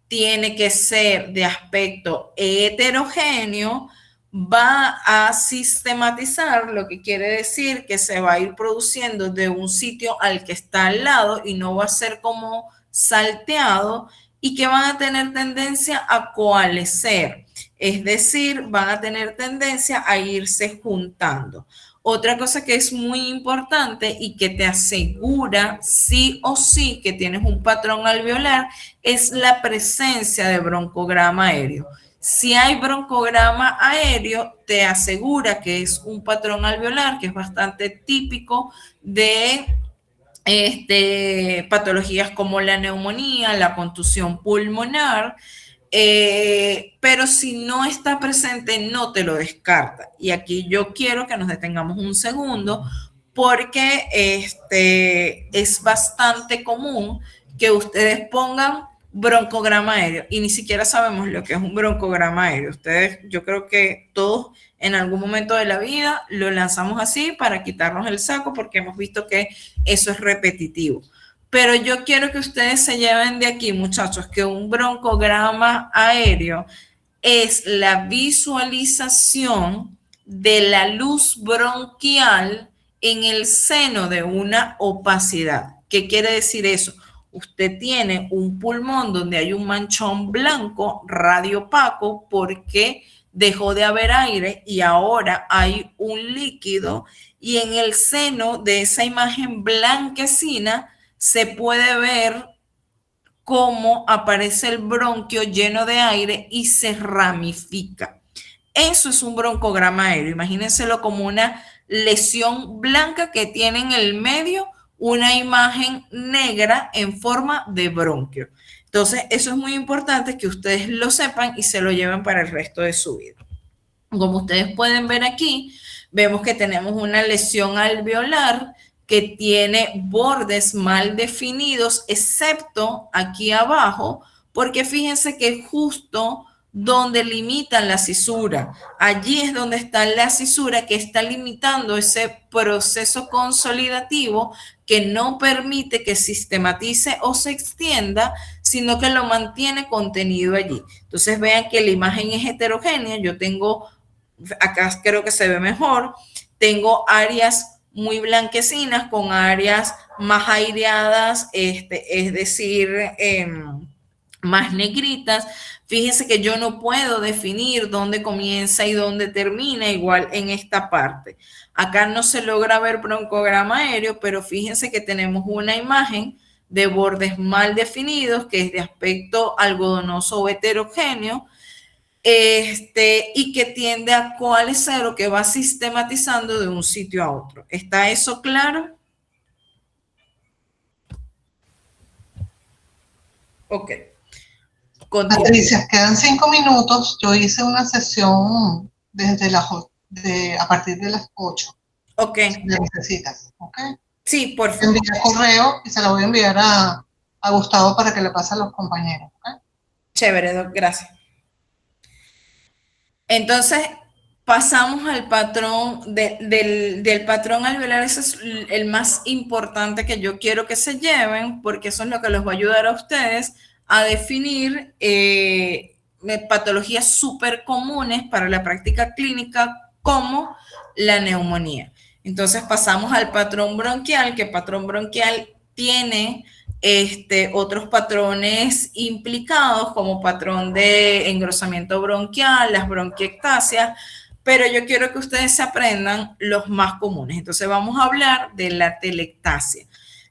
tiene que ser de aspecto heterogéneo, va a sistematizar, lo que quiere decir que se va a ir produciendo de un sitio al que está al lado y no va a ser como salteado, y que van a tener tendencia a coalescer. es decir, van a tener tendencia a irse juntando. Otra cosa que es muy importante y que te asegura sí o sí que tienes un patrón alveolar es la presencia de broncograma aéreo. Si hay broncograma aéreo, te asegura que es un patrón alveolar, que es bastante típico de patologías como la neumonía, la contusión pulmonar, pero si no está presente, no te lo descarta. Y aquí yo quiero que nos detengamos un segundo, porque es bastante común que ustedes pongan broncograma aéreo y ni siquiera sabemos lo que es un broncograma aéreo. Ustedes, yo creo que todos en algún momento de la vida lo lanzamos así para quitarnos el saco, porque hemos visto que eso es repetitivo. Pero yo quiero que ustedes se lleven de aquí, muchachos, que un broncograma aéreo es la visualización de la luz bronquial en el seno de una opacidad. ¿Qué quiere decir eso? Usted tiene un pulmón donde hay un manchón blanco radiopaco porque dejó de haber aire y ahora hay un líquido, y en el seno de esa imagen blanquecina se puede ver cómo aparece el bronquio lleno de aire y se ramifica. Eso es un broncograma aéreo. Imagínenselo como una lesión blanca que tiene en el medio una imagen negra en forma de bronquio. Entonces, eso es muy importante que ustedes lo sepan y se lo lleven para el resto de su vida. Como ustedes pueden ver aquí, vemos que tenemos una lesión alveolar que tiene bordes mal definidos, excepto aquí abajo, porque fíjense que justo donde limitan la cisura, allí es donde está la cisura que está limitando ese proceso consolidativo que no permite que sistematice o se extienda, sino que lo mantiene contenido allí. Entonces vean que la imagen es heterogénea. Yo tengo, acá creo que se ve mejor, tengo áreas muy blanquecinas con áreas más aireadas, es decir, más negritas. Fíjense que yo no puedo definir dónde comienza y dónde termina, igual en esta parte. Acá no se logra ver broncograma aéreo, pero fíjense que tenemos una imagen de bordes mal definidos, que es de aspecto algodonoso o heterogéneo, y que tiende a coalescer o que va sistematizando de un sitio a otro. ¿Está eso claro? Ok. Patricia, quedan 5 minutos. Yo hice una sesión a partir de las 8. Ok. Si la necesitas, ¿ok? Sí, por favor. Envía correo y se lo voy a enviar a Gustavo para que le pase a los compañeros, ¿ok? Chévere, Doc, gracias. Entonces, pasamos al patrón del patrón alveolar. Ese es el más importante que yo quiero que se lleven, porque eso es lo que les va a ayudar a ustedes a definir patologías súper comunes para la práctica clínica, como la neumonía. Entonces pasamos al patrón bronquial, que patrón bronquial tiene otros patrones implicados, como patrón de engrosamiento bronquial, las bronquiectasias, pero yo quiero que ustedes se aprendan los más comunes. Entonces vamos a hablar de la telectasia.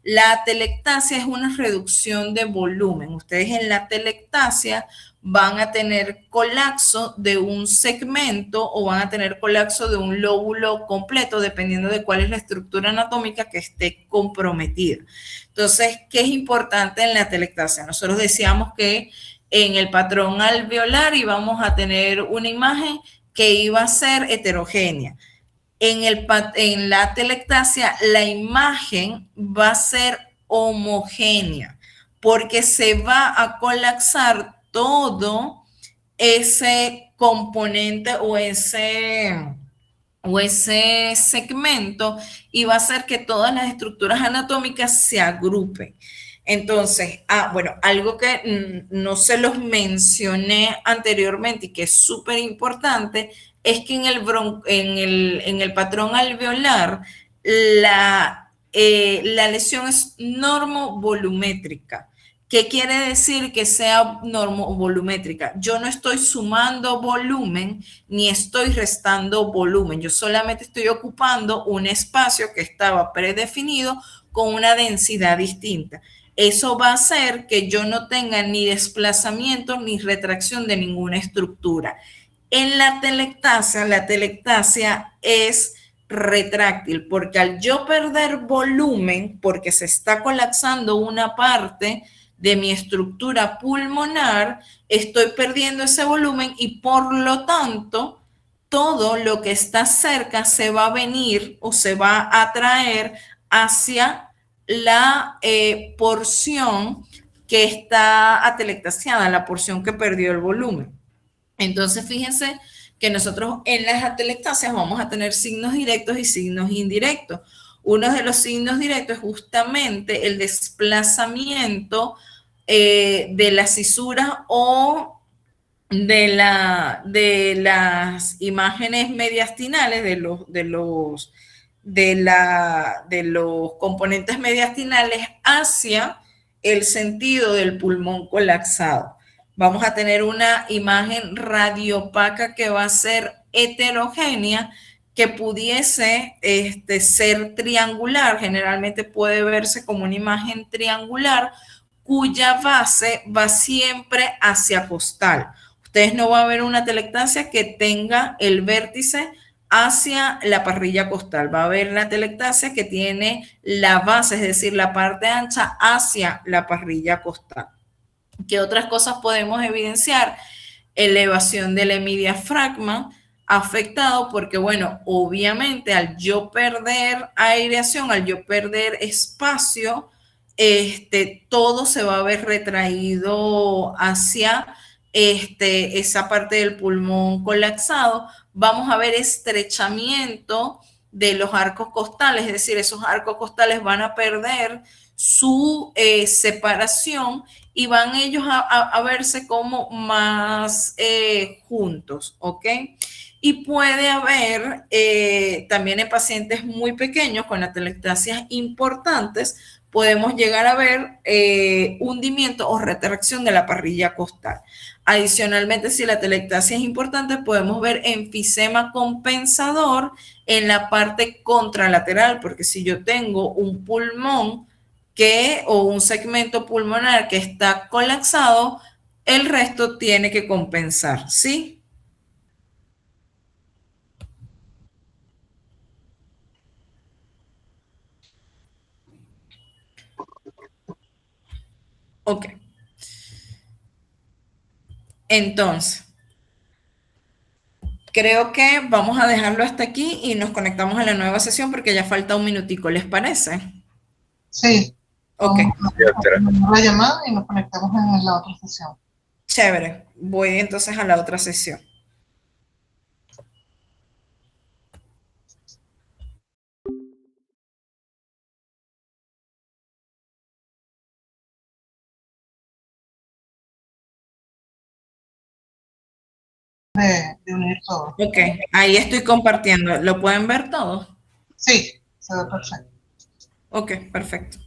La telectasia es una reducción de volumen. Ustedes en la telectasia van a tener colapso de un segmento o van a tener colapso de un lóbulo completo, dependiendo de cuál es la estructura anatómica que esté comprometida. Entonces, ¿qué es importante en la telectasia? Nosotros decíamos que en el patrón alveolar íbamos a tener una imagen que iba a ser heterogénea. En la telectasia, la imagen va a ser homogénea, porque se va a colapsar todo ese componente o ese segmento, y va a hacer que todas las estructuras anatómicas se agrupen. Entonces, bueno, algo que no se los mencioné anteriormente y que es súper importante es que en el patrón alveolar la lesión es normovolumétrica. ¿Qué quiere decir que sea volumétrica? Yo no estoy sumando volumen ni estoy restando volumen. Yo solamente estoy ocupando un espacio que estaba predefinido con una densidad distinta. Eso va a hacer que yo no tenga ni desplazamiento ni retracción de ninguna estructura. En la telectasia es retráctil, porque al yo perder volumen, porque se está colapsando una parte de mi estructura pulmonar, estoy perdiendo ese volumen y por lo tanto todo lo que está cerca se va a venir o se va a atraer hacia la porción que está atelectasiada, la porción que perdió el volumen. Entonces, fíjense que nosotros en las atelectasias vamos a tener signos directos y signos indirectos. Uno de los signos directos es justamente el desplazamiento de las cisuras o de las imágenes mediastinales, de los componentes mediastinales hacia el sentido del pulmón colapsado. Vamos a tener una imagen radiopaca que va a ser heterogénea, que pudiese ser triangular. Generalmente puede verse como una imagen triangular cuya base va siempre hacia costal. Ustedes no van a ver una telectasia que tenga el vértice hacia la parrilla costal. Va a haber la telectasia que tiene la base, es decir, la parte ancha hacia la parrilla costal. ¿Qué otras cosas podemos evidenciar? Elevación del hemidiafragma afectado porque, bueno, obviamente al yo perder aireación, al yo perder espacio, todo se va a ver retraído hacia esa parte del pulmón colapsado. Vamos a ver estrechamiento de los arcos costales, es decir, esos arcos costales van a perder su separación y van ellos a verse como más juntos, ¿ok? Y puede haber también en pacientes muy pequeños con atelectasias importantes, podemos llegar a ver hundimiento o retracción de la parrilla costal. Adicionalmente, si la telectasia es importante, podemos ver enfisema compensador en la parte contralateral, porque si yo tengo un pulmón o un segmento pulmonar que está colapsado, el resto tiene que compensar, ¿sí? Ok. Entonces, creo que vamos a dejarlo hasta aquí y nos conectamos a la nueva sesión porque ya falta un minutico, ¿les parece? Sí. Ok. La llamada y nos conectamos en la otra sesión. Chévere. Voy entonces a la otra sesión. De unir todo. Ok, ahí estoy compartiendo. ¿Lo pueden ver todos? Sí, se ve perfecto. Ok, perfecto.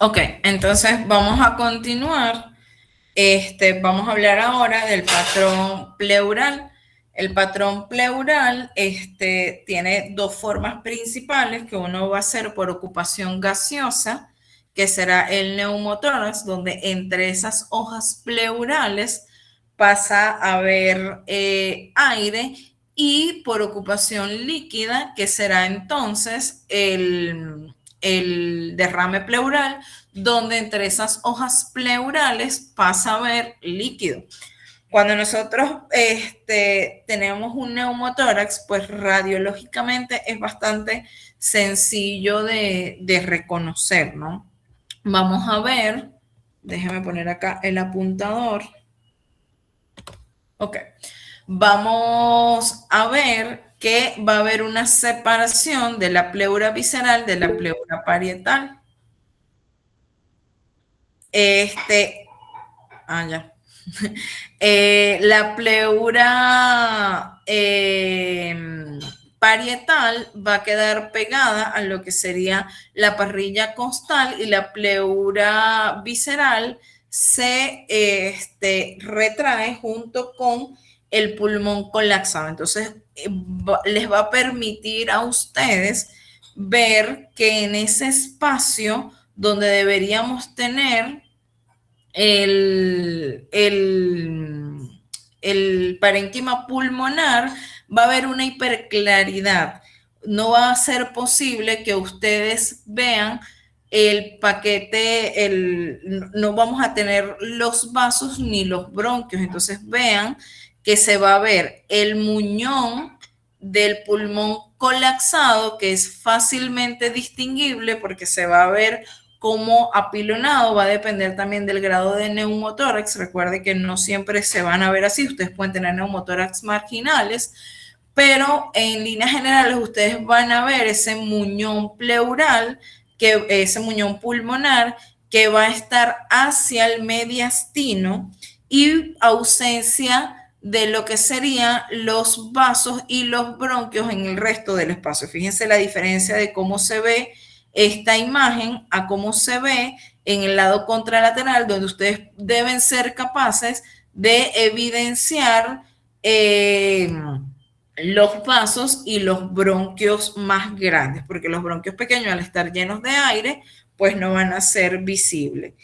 Ok, entonces vamos a continuar. Vamos a hablar ahora del patrón pleural, El patrón pleural tiene dos formas principales, que uno va a ser por ocupación gaseosa, que será el neumotórax, donde entre esas hojas pleurales pasa a haber aire, y por ocupación líquida, que será entonces el derrame pleural, donde entre esas hojas pleurales pasa a haber líquido. Cuando nosotros tenemos un neumotórax, pues radiológicamente es bastante sencillo de reconocer, ¿no? Vamos a ver, déjeme poner acá el apuntador. Ok, vamos a ver que va a haber una separación de la pleura visceral de la pleura parietal. Ya. La pleura parietal va a quedar pegada a lo que sería la parrilla costal, y la pleura visceral se retrae junto con el pulmón colapsado. Entonces, les va a permitir a ustedes ver que en ese espacio donde deberíamos tener el parénquima pulmonar, va a haber una hiperclaridad. No va a ser posible que ustedes vean el paquete, no vamos a tener los vasos ni los bronquios. Entonces vean que se va a ver el muñón del pulmón colapsado, que es fácilmente distinguible porque se va a ver como apilonado. Va a depender también del grado de neumotórax. Recuerde que no siempre se van a ver así. Ustedes pueden tener neumotórax marginales, pero en líneas generales ustedes van a ver ese muñón pleural, ese muñón pulmonar, que va a estar hacia el mediastino, y ausencia de lo que serían los vasos y los bronquios en el resto del espacio. Fíjense la diferencia de cómo se ve esta imagen a cómo se ve en el lado contralateral, donde ustedes deben ser capaces de evidenciar los vasos y los bronquios más grandes, porque los bronquios pequeños, al estar llenos de aire, pues no van a ser visibles.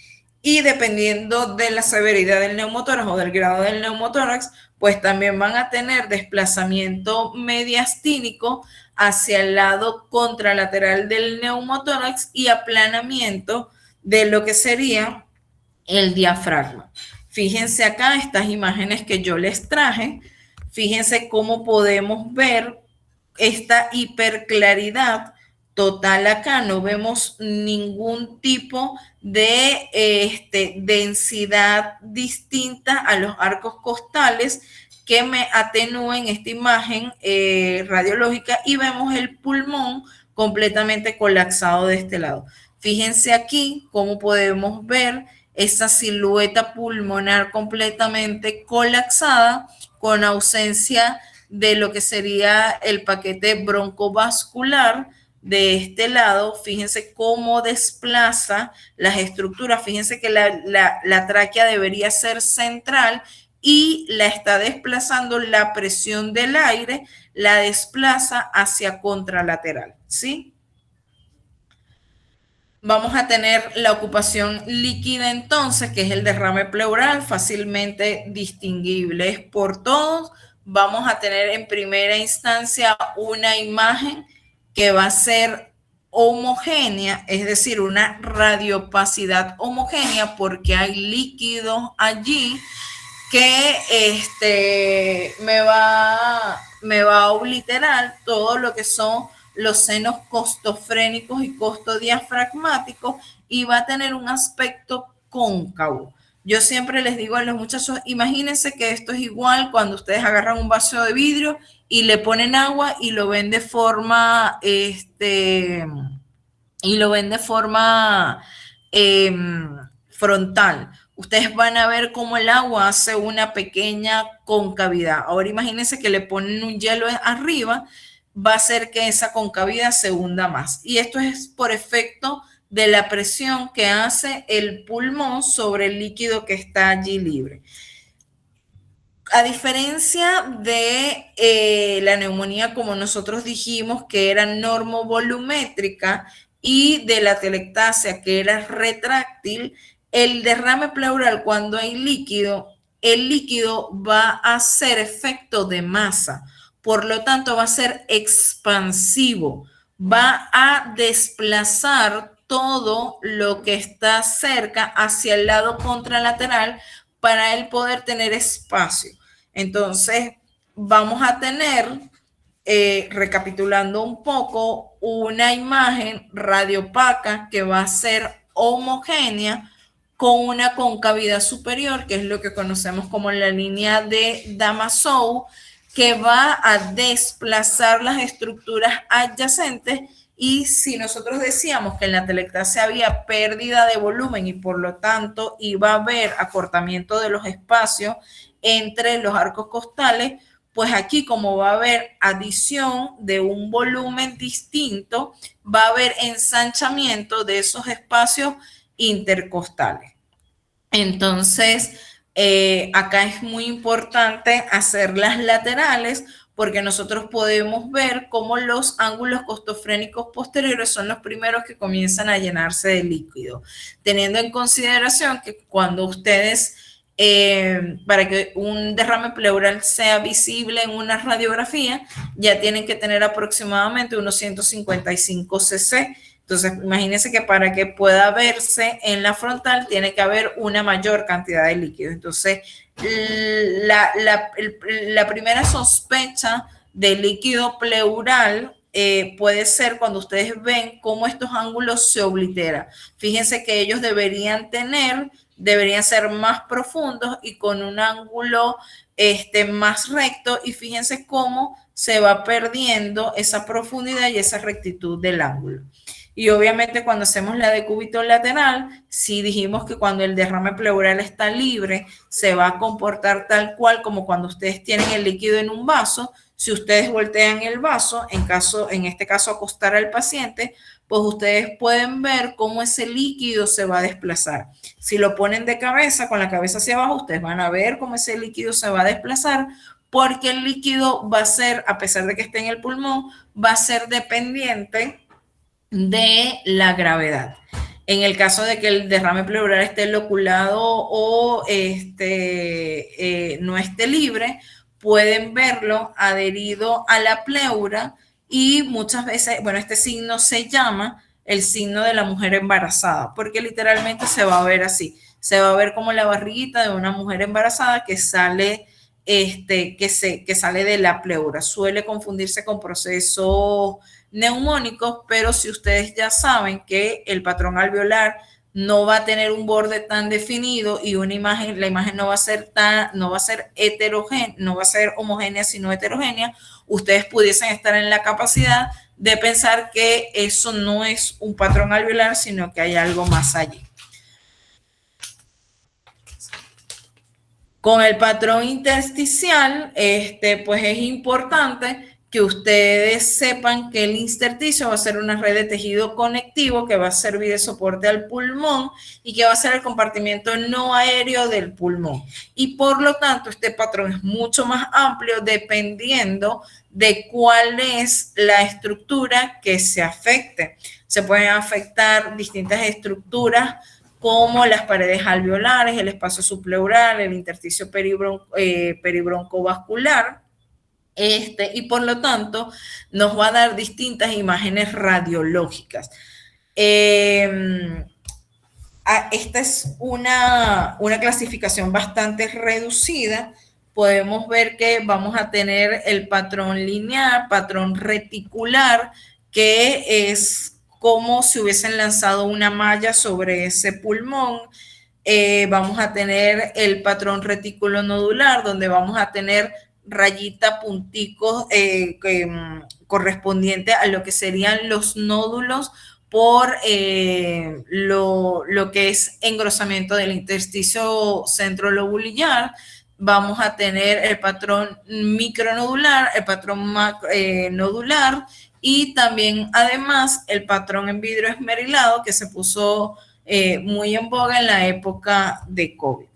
Y dependiendo de la severidad del neumotórax o del grado del neumotórax, pues también van a tener desplazamiento mediastínico hacia el lado contralateral del neumotórax y aplanamiento de lo que sería el diafragma. Fíjense acá estas imágenes que yo les traje. Fíjense cómo podemos ver esta hiperclaridad total acá. No vemos ningún tipo de densidad distinta a los arcos costales que me atenúen esta imagen radiológica, y vemos el pulmón completamente colapsado de este lado. Fíjense aquí cómo podemos ver esa silueta pulmonar completamente colapsada, con ausencia de lo que sería el paquete broncovascular de este lado. Fíjense cómo desplaza las estructuras. Fíjense que la tráquea debería ser central y la está desplazando la presión del aire, la desplaza hacia contralateral, ¿sí? Vamos a tener la ocupación líquida entonces, que es el derrame pleural, fácilmente distinguible por todos. Vamos a tener en primera instancia una imagen que va a ser homogénea, es decir, una radiopacidad homogénea, porque hay líquido allí que me va a obliterar todo lo que son los senos costofrénicos y costodiafragmáticos, y va a tener un aspecto cóncavo. Yo siempre les digo a los muchachos, imagínense que esto es igual cuando ustedes agarran un vaso de vidrio y le ponen agua y lo ven de forma, frontal. Ustedes van a ver cómo el agua hace una pequeña concavidad. Ahora imagínense que le ponen un hielo arriba, va a hacer que esa concavidad se hunda más. Y esto es por efecto de la presión que hace el pulmón sobre el líquido que está allí libre. A diferencia de la neumonía, como nosotros dijimos, que era normovolumétrica, y de la telectasia, que era retráctil, el derrame pleural, cuando hay líquido, el líquido va a hacer efecto de masa, por lo tanto va a ser expansivo, va a desplazar todo lo que está cerca hacia el lado contralateral para él poder tener espacio. Entonces, vamos a tener, recapitulando un poco, una imagen radiopaca que va a ser homogénea con una concavidad superior, que es lo que conocemos como la línea de Damasou, que va a desplazar las estructuras adyacentes. Y si nosotros decíamos que en la telectasia había pérdida de volumen y por lo tanto iba a haber acortamiento de los espacios entre los arcos costales, pues aquí, como va a haber adición de un volumen distinto, va a haber ensanchamiento de esos espacios intercostales. Entonces, acá es muy importante hacer las laterales, porque nosotros podemos ver cómo los ángulos costofrénicos posteriores son los primeros que comienzan a llenarse de líquido, teniendo en consideración que cuando ustedes, para que un derrame pleural sea visible en una radiografía, ya tienen que tener aproximadamente unos 155 cc. Entonces, imagínense que para que pueda verse en la frontal tiene que haber una mayor cantidad de líquido. Entonces, la primera sospecha de líquido pleural puede ser cuando ustedes ven cómo estos ángulos se obliteran. Fíjense que ellos deberían ser más profundos y con un ángulo más recto, y fíjense cómo se va perdiendo esa profundidad y esa rectitud del ángulo. Y obviamente cuando hacemos la decúbito lateral, sí dijimos que cuando el derrame pleural está libre, se va a comportar tal cual como cuando ustedes tienen el líquido en un vaso. Si ustedes voltean el vaso, en este caso acostar al paciente, pues ustedes pueden ver cómo ese líquido se va a desplazar. Si lo ponen de cabeza, con la cabeza hacia abajo, ustedes van a ver cómo ese líquido se va a desplazar, porque el líquido va a ser, a pesar de que esté en el pulmón, va a ser dependiente de la gravedad. En el caso de que el derrame pleural esté loculado o no esté libre, pueden verlo adherido a la pleura, y muchas veces, bueno, este signo se llama el signo de la mujer embarazada, porque literalmente se va a ver así, se va a ver como la barriguita de una mujer embarazada que sale, que sale de la pleura. Suele confundirse con procesos neumónicos, pero si ustedes ya saben que el patrón alveolar no va a tener un borde tan definido y la imagen no va a ser heterogénea, no va a ser homogénea, sino heterogénea, ustedes pudiesen estar en la capacidad de pensar que eso no es un patrón alveolar, sino que hay algo más allí. Con el patrón intersticial, pues es importante que ustedes sepan que el intersticio va a ser una red de tejido conectivo que va a servir de soporte al pulmón y que va a ser el compartimiento no aéreo del pulmón. Y por lo tanto, este patrón es mucho más amplio dependiendo de cuál es la estructura que se afecte. Se pueden afectar distintas estructuras como las paredes alveolares, el espacio subpleural, el intersticio peribroncovascular. Y por lo tanto nos va a dar distintas imágenes radiológicas. Esta es una clasificación bastante reducida. Podemos ver que vamos a tener el patrón lineal, patrón reticular, que es como si hubiesen lanzado una malla sobre ese pulmón. Vamos a tener el patrón retículo nodular, donde vamos a tener rayita, punticos correspondiente a lo que serían los nódulos por lo que es engrosamiento del intersticio centrolobulillar. Vamos a tener el patrón micronodular, el patrón nodular, y también además el patrón en vidrio esmerilado, que se puso muy en boga en la época de COVID.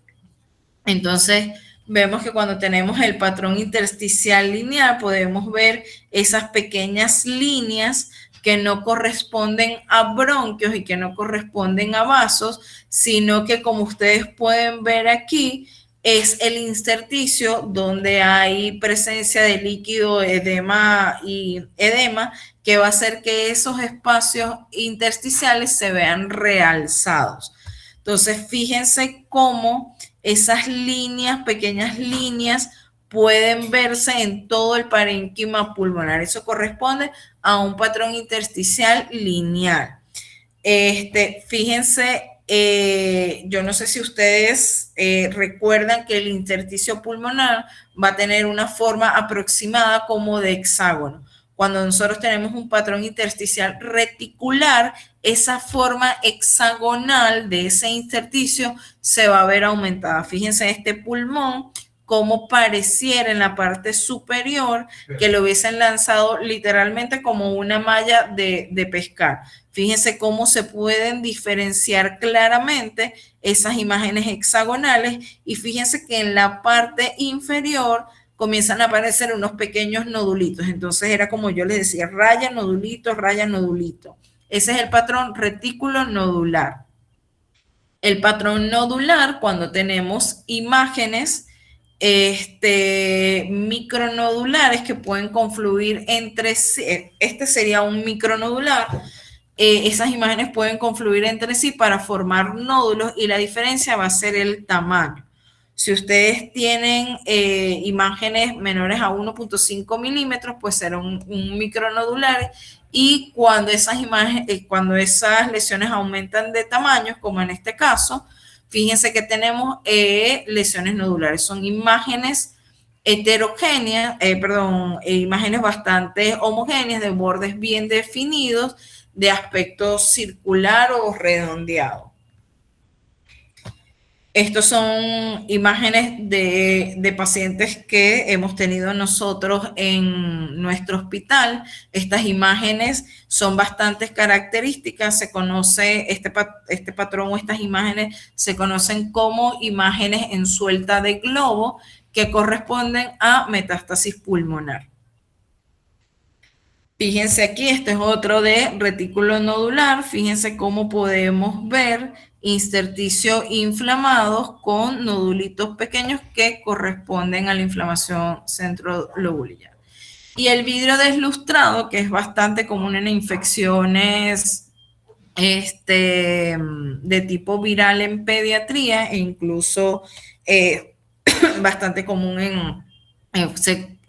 Entonces, vemos que cuando tenemos el patrón intersticial lineal podemos ver esas pequeñas líneas que no corresponden a bronquios y que no corresponden a vasos, sino que, como ustedes pueden ver aquí, es el intersticio donde hay presencia de líquido, edema y edema, que va a hacer que esos espacios intersticiales se vean realzados. Entonces, fíjense cómo esas líneas, pequeñas líneas, pueden verse en todo el parénquima pulmonar. Eso corresponde a un patrón intersticial lineal. Fíjense, yo no sé si ustedes recuerdan que el intersticio pulmonar va a tener una forma aproximada como de hexágono. Cuando nosotros tenemos un patrón intersticial reticular, esa forma hexagonal de ese intersticio se va a ver aumentada. Fíjense este pulmón, como pareciera en la parte superior que lo hubiesen lanzado literalmente como una malla de pescar. Fíjense cómo se pueden diferenciar claramente esas imágenes hexagonales y fíjense que en la parte inferior comienzan a aparecer unos pequeños nodulitos. Entonces era como yo les decía, raya, nodulito, raya, nodulito. Ese es el patrón retículo nodular. El patrón nodular, cuando tenemos imágenes micronodulares que pueden confluir entre sí, este sería un micronodular, esas imágenes pueden confluir entre sí para formar nódulos y la diferencia va a ser el tamaño. Si ustedes tienen imágenes menores a 1.5 milímetros, pues será un micronodular, y cuando esas imágenes, cuando esas lesiones aumentan de tamaño, como en este caso, fíjense que tenemos lesiones nodulares. Son imágenes heterogéneas, imágenes bastante homogéneas, de bordes bien definidos, de aspecto circular o redondeado. Estos son imágenes de pacientes que hemos tenido nosotros en nuestro hospital. Estas imágenes son bastante características. Se conoce este patrón o estas imágenes se conocen como imágenes en suelta de globo, que corresponden a metástasis pulmonar. Fíjense aquí, este es otro de retículo nodular. Fíjense cómo podemos ver intersticios inflamados con nodulitos pequeños que corresponden a la inflamación centrolobular. Y el vidrio deslustrado, que es bastante común en infecciones de tipo viral en pediatría e incluso bastante común se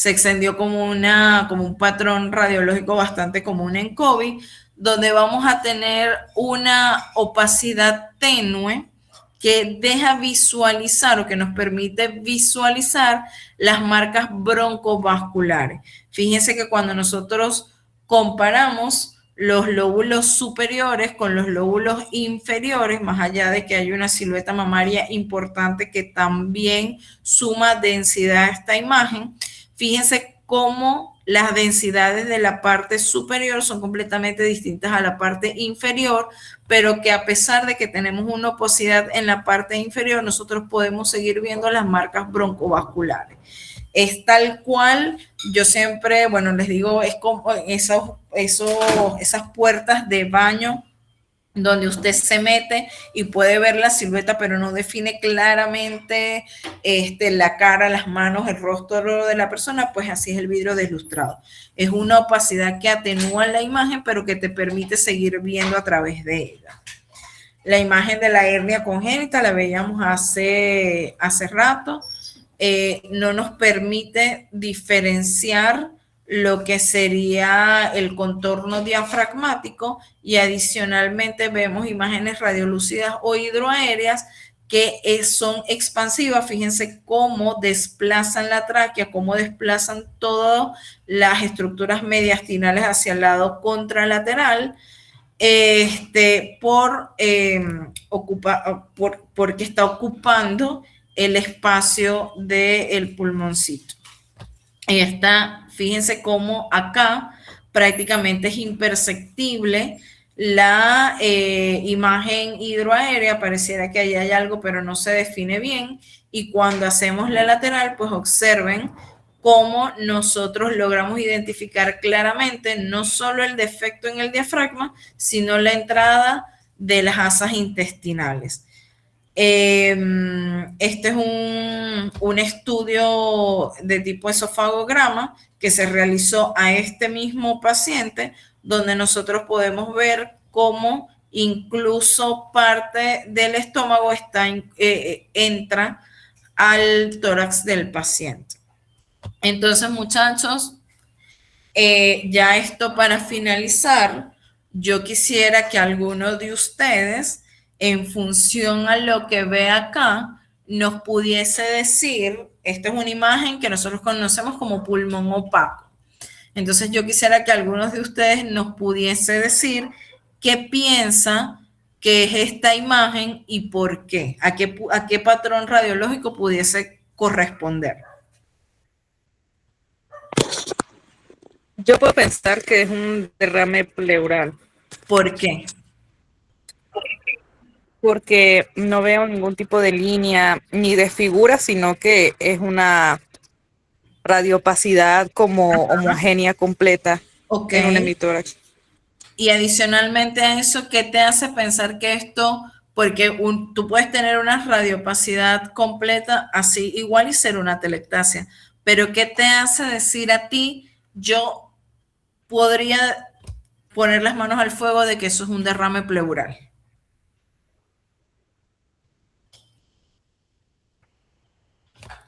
extendió como un patrón radiológico bastante común en COVID, donde vamos a tener una opacidad tenue que deja visualizar o que nos permite visualizar las marcas broncovasculares. Fíjense que cuando nosotros comparamos los lóbulos superiores con los lóbulos inferiores, más allá de que hay una silueta mamaria importante que también suma densidad a esta imagen, fíjense cómo las densidades de la parte superior son completamente distintas a la parte inferior, pero que a pesar de que tenemos una oposidad en la parte inferior, nosotros podemos seguir viendo las marcas broncovasculares. Es tal cual, yo siempre, les digo, es como esas puertas de baño donde usted se mete y puede ver la silueta, pero no define claramente la cara, las manos, el rostro de la persona, pues así es el vidrio deslustrado. Es una opacidad que atenúa la imagen, pero que te permite seguir viendo a través de ella. La imagen de la hernia congénita la veíamos hace rato. No nos permite diferenciar lo que sería el contorno diafragmático, y adicionalmente vemos imágenes radiolúcidas o hidroaéreas que son expansivas. Fíjense cómo desplazan la tráquea, cómo desplazan todas las estructuras mediastinales hacia el lado contralateral, porque está ocupando el espacio del pulmoncito. Fíjense cómo acá prácticamente es imperceptible la imagen hidroaérea, pareciera que ahí hay algo, pero no se define bien. Y cuando hacemos la lateral, pues observen cómo nosotros logramos identificar claramente no solo el defecto en el diafragma, sino la entrada de las asas intestinales. Este es un estudio de tipo esofagograma que se realizó a este mismo paciente, donde nosotros podemos ver cómo incluso parte del estómago entra al tórax del paciente. Entonces, muchachos, ya esto para finalizar, yo quisiera que alguno de ustedes, en función a lo que ve acá, nos pudiese decir, esta es una imagen que nosotros conocemos como pulmón opaco. Entonces yo quisiera que algunos de ustedes nos pudiese decir qué piensa que es esta imagen y por qué, a qué patrón radiológico pudiese corresponder. Yo puedo pensar que es un derrame pleural. ¿Por qué? Porque no veo ningún tipo de línea ni de figura, sino que es una radiopacidad como homogénea completa en un hemitórax. Y adicionalmente a eso, ¿qué te hace pensar que esto, porque tú puedes tener una radiopacidad completa así igual y ser una telectasia, pero qué te hace decir a ti, yo podría poner las manos al fuego de que eso es un derrame pleural?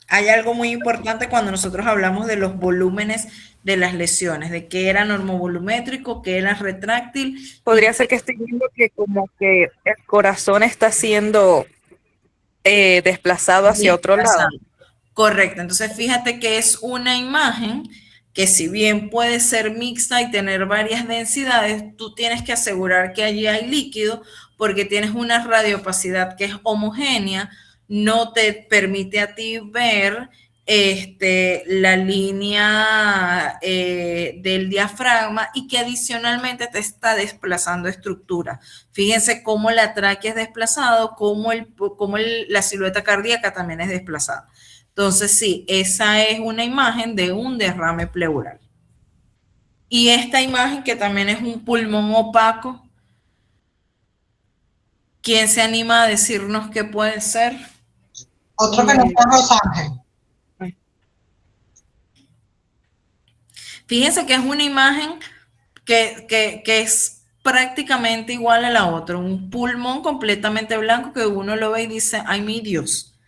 Hay algo muy importante cuando nosotros hablamos de los volúmenes de las lesiones, de qué era normovolumétrico, qué era retráctil. Podría ser que estoy viendo que como que el corazón está siendo desplazado hacia otro lado. Correcto, entonces fíjate que es una imagen que si bien puede ser mixta y tener varias densidades, tú tienes que asegurar que allí hay líquido porque tienes una radiopacidad que es homogénea, no te permite a ti ver la línea del diafragma y que adicionalmente te está desplazando estructura. Fíjense cómo la tráquea es desplazado, cómo la silueta cardíaca también es desplazada. Entonces, sí, esa es una imagen de un derrame pleural. Y esta imagen que también es un pulmón opaco, ¿quién se anima a decirnos qué puede ser? Otro que no está Rosángel. Fíjense que es una imagen que es prácticamente igual a la otra, un pulmón completamente blanco que uno lo ve y dice, ay mi Dios,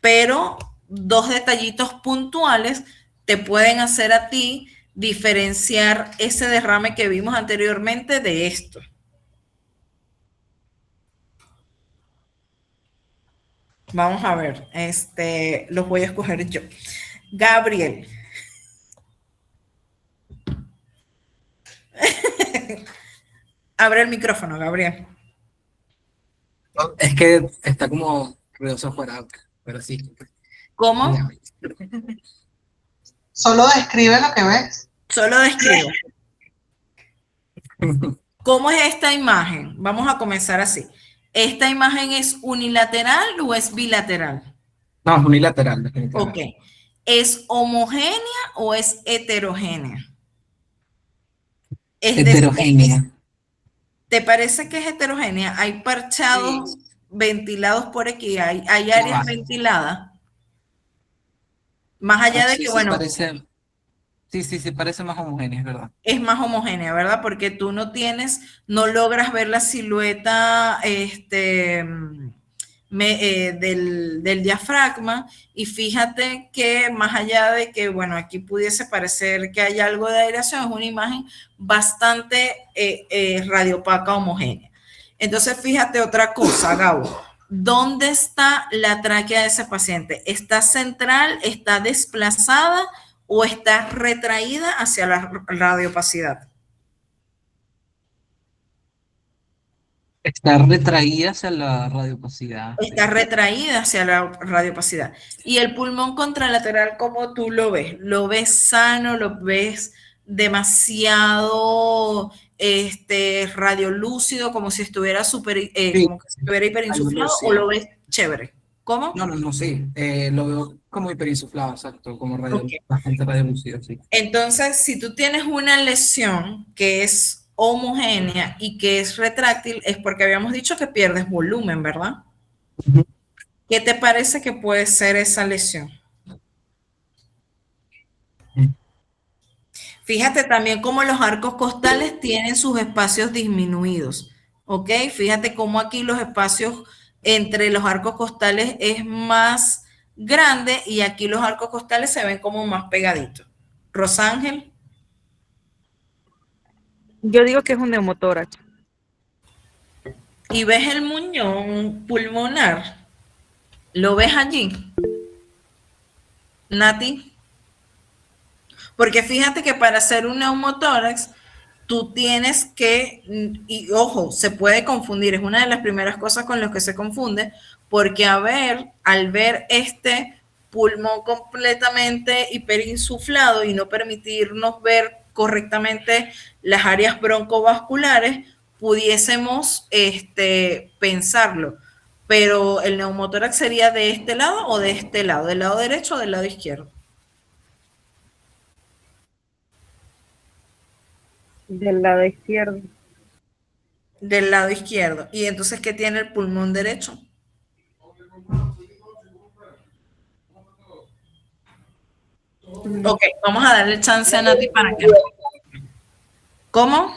pero dos detallitos puntuales te pueden hacer a ti diferenciar ese derrame que vimos anteriormente de esto. Vamos a ver, los voy a escoger yo. Gabriel. Abre el micrófono, Gabriel. Es que está como ruidoso afuera, pero sí. ¿Cómo? Solo describe lo que ves. Solo describe. ¿Cómo es esta imagen? Vamos a comenzar así. ¿Esta imagen es unilateral o es bilateral? No, es unilateral, definitivamente. Ok. ¿Es homogénea o es heterogénea? Heterogénea. ¿Te parece que es heterogénea? ¿Hay parchados ventilados por aquí? ¿Hay áreas ventiladas? Más allá de que, bueno... Sí, parece más homogénea, es verdad. Es más homogénea, ¿verdad? Porque tú no logras ver la silueta del diafragma, y fíjate que más allá de que, bueno, aquí pudiese parecer que hay algo de aireación, es una imagen bastante radiopaca homogénea. Entonces, fíjate otra cosa, Gabo. ¿Dónde está la tráquea de ese paciente? ¿Está central? ¿Está desplazada? ¿O está retraída hacia la radiopacidad? Está retraída hacia la radiopacidad. Está retraída hacia la radiopacidad. Y el pulmón contralateral, ¿cómo tú lo ves? ¿Lo ves sano? ¿Lo ves demasiado radiolúcido, como si estuviera Sí, como que si estuviera hiperinsuflado, algo o lo así. ves chévere? ¿Cómo? No, sí. Lo veo como hiperinsuflado, exacto, como Ok. bastante radiolúcido, sí. Entonces, si tú tienes una lesión que es homogénea y que es retráctil, es porque habíamos dicho que pierdes volumen, ¿verdad? Ujú. ¿Qué te parece que puede ser esa lesión? Fíjate también cómo los arcos costales tienen sus espacios disminuidos, ¿ok? Fíjate cómo aquí los espacios entre los arcos costales es más grande y aquí los arcos costales se ven como más pegaditos. Rosángel, Yo digo que es un neumotórax. y ves el muñón pulmonar, ¿lo ves allí, Nati? Porque fíjate que para hacer un neumotórax, tú tienes que, y ojo, se puede confundir, es una de las primeras cosas con las que se confunde, porque al ver este pulmón completamente hiperinsuflado y no permitirnos ver correctamente las áreas broncovasculares, pudiésemos pensarlo. Pero el neumotórax sería de este lado o de este lado, del lado derecho o del lado izquierdo. Del lado izquierdo. Del lado izquierdo. ¿Y entonces qué tiene el pulmón derecho? Ok, vamos a darle chance a Nati para que... ¿Cómo?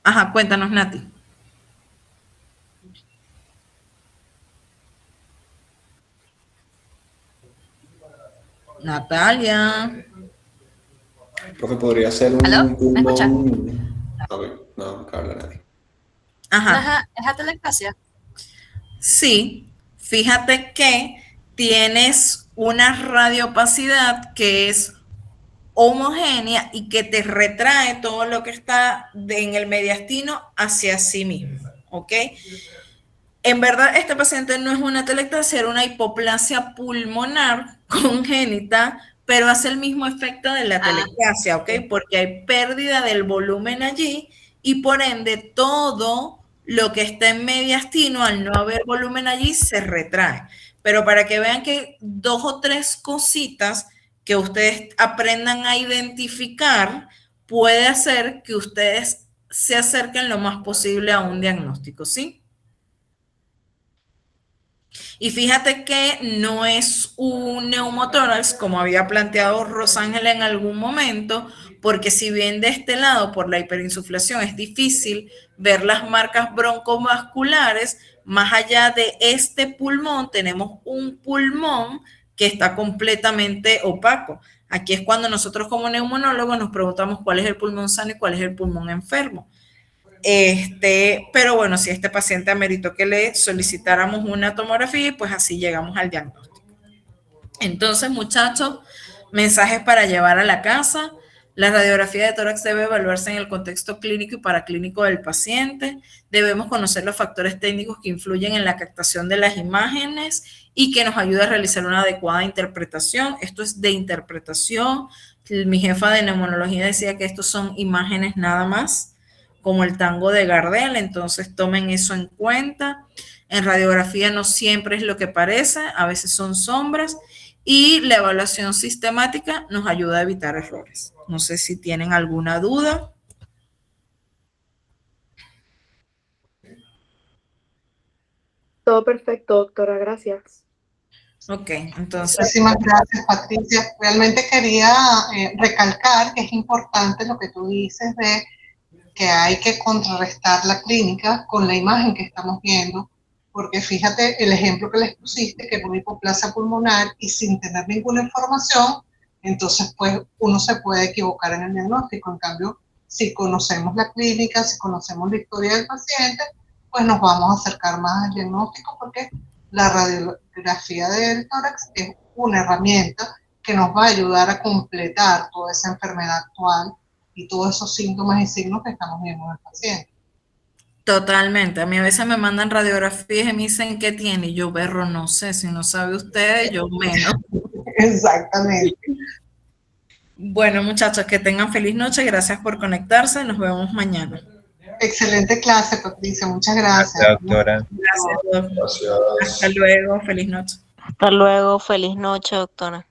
Ajá, cuéntanos, Nati. Natalia. Profe, podría ser ¿Aló? un ¿Me escucha? pulmón. No habla nadie. Ajá. ¿Es atelectasia? Sí, fíjate que tienes una radiopacidad que es homogénea y que te retrae todo lo que está en el mediastino hacia sí mismo, ¿ok? En verdad, este paciente no es una telectasia, era una hipoplasia pulmonar congénita, pero hace el mismo efecto de la telectasia, ¿ok? Porque hay pérdida del volumen allí y por ende todo lo que está en mediastino, al no haber volumen allí, se retrae. Pero para que vean que 2 o 3 cositas que ustedes aprendan a identificar puede hacer que ustedes se acerquen lo más posible a un diagnóstico, ¿sí? Y fíjate que no es un neumotórax, como había planteado Rosángela en algún momento, porque si bien de este lado, por la hiperinsuflación, es difícil ver las marcas broncovasculares, más allá de este pulmón, tenemos un pulmón que está completamente opaco. Aquí es cuando nosotros como neumonólogos nos preguntamos cuál es el pulmón sano y cuál es el pulmón enfermo. Pero bueno, si este paciente ameritó que le solicitáramos una tomografía, pues así llegamos al diagnóstico. Entonces, muchachos, mensajes para llevar a la casa. La radiografía de tórax debe evaluarse en el contexto clínico y paraclínico del paciente. Debemos conocer los factores técnicos que influyen en la captación de las imágenes y que nos ayuda a realizar una adecuada interpretación. Esto es de interpretación. Mi jefa de neumonología decía que estos son imágenes nada más, como el tango de Gardel, entonces tomen eso en cuenta. En radiografía no siempre es lo que parece, a veces son sombras, y la evaluación sistemática nos ayuda a evitar errores. No sé si tienen alguna duda. Todo perfecto, doctora, gracias. Ok, entonces... Muchísimas gracias, Patricia. Realmente quería recalcar que es importante lo que tú dices de que hay que contrarrestar la clínica con la imagen que estamos viendo, porque fíjate el ejemplo que les pusiste, que es una hipoplasia pulmonar y sin tener ninguna información, entonces pues uno se puede equivocar en el diagnóstico. En cambio, si conocemos la clínica, si conocemos la historia del paciente, pues nos vamos a acercar más al diagnóstico, porque la radiografía del tórax es una herramienta que nos va a ayudar a completar toda esa enfermedad actual y todos esos síntomas y signos que estamos viendo en el paciente. Totalmente. A mí a veces me mandan radiografías y me dicen qué tiene, y yo berro, no sé, si no sabe usted, yo menos. Exactamente. Bueno, muchachos, que tengan feliz noche. Gracias por conectarse. Nos vemos mañana. Excelente clase, Patricia. Muchas gracias. Gracias, doctora. Gracias. Gracias. Hasta luego. Feliz noche. Hasta luego, feliz noche, doctora.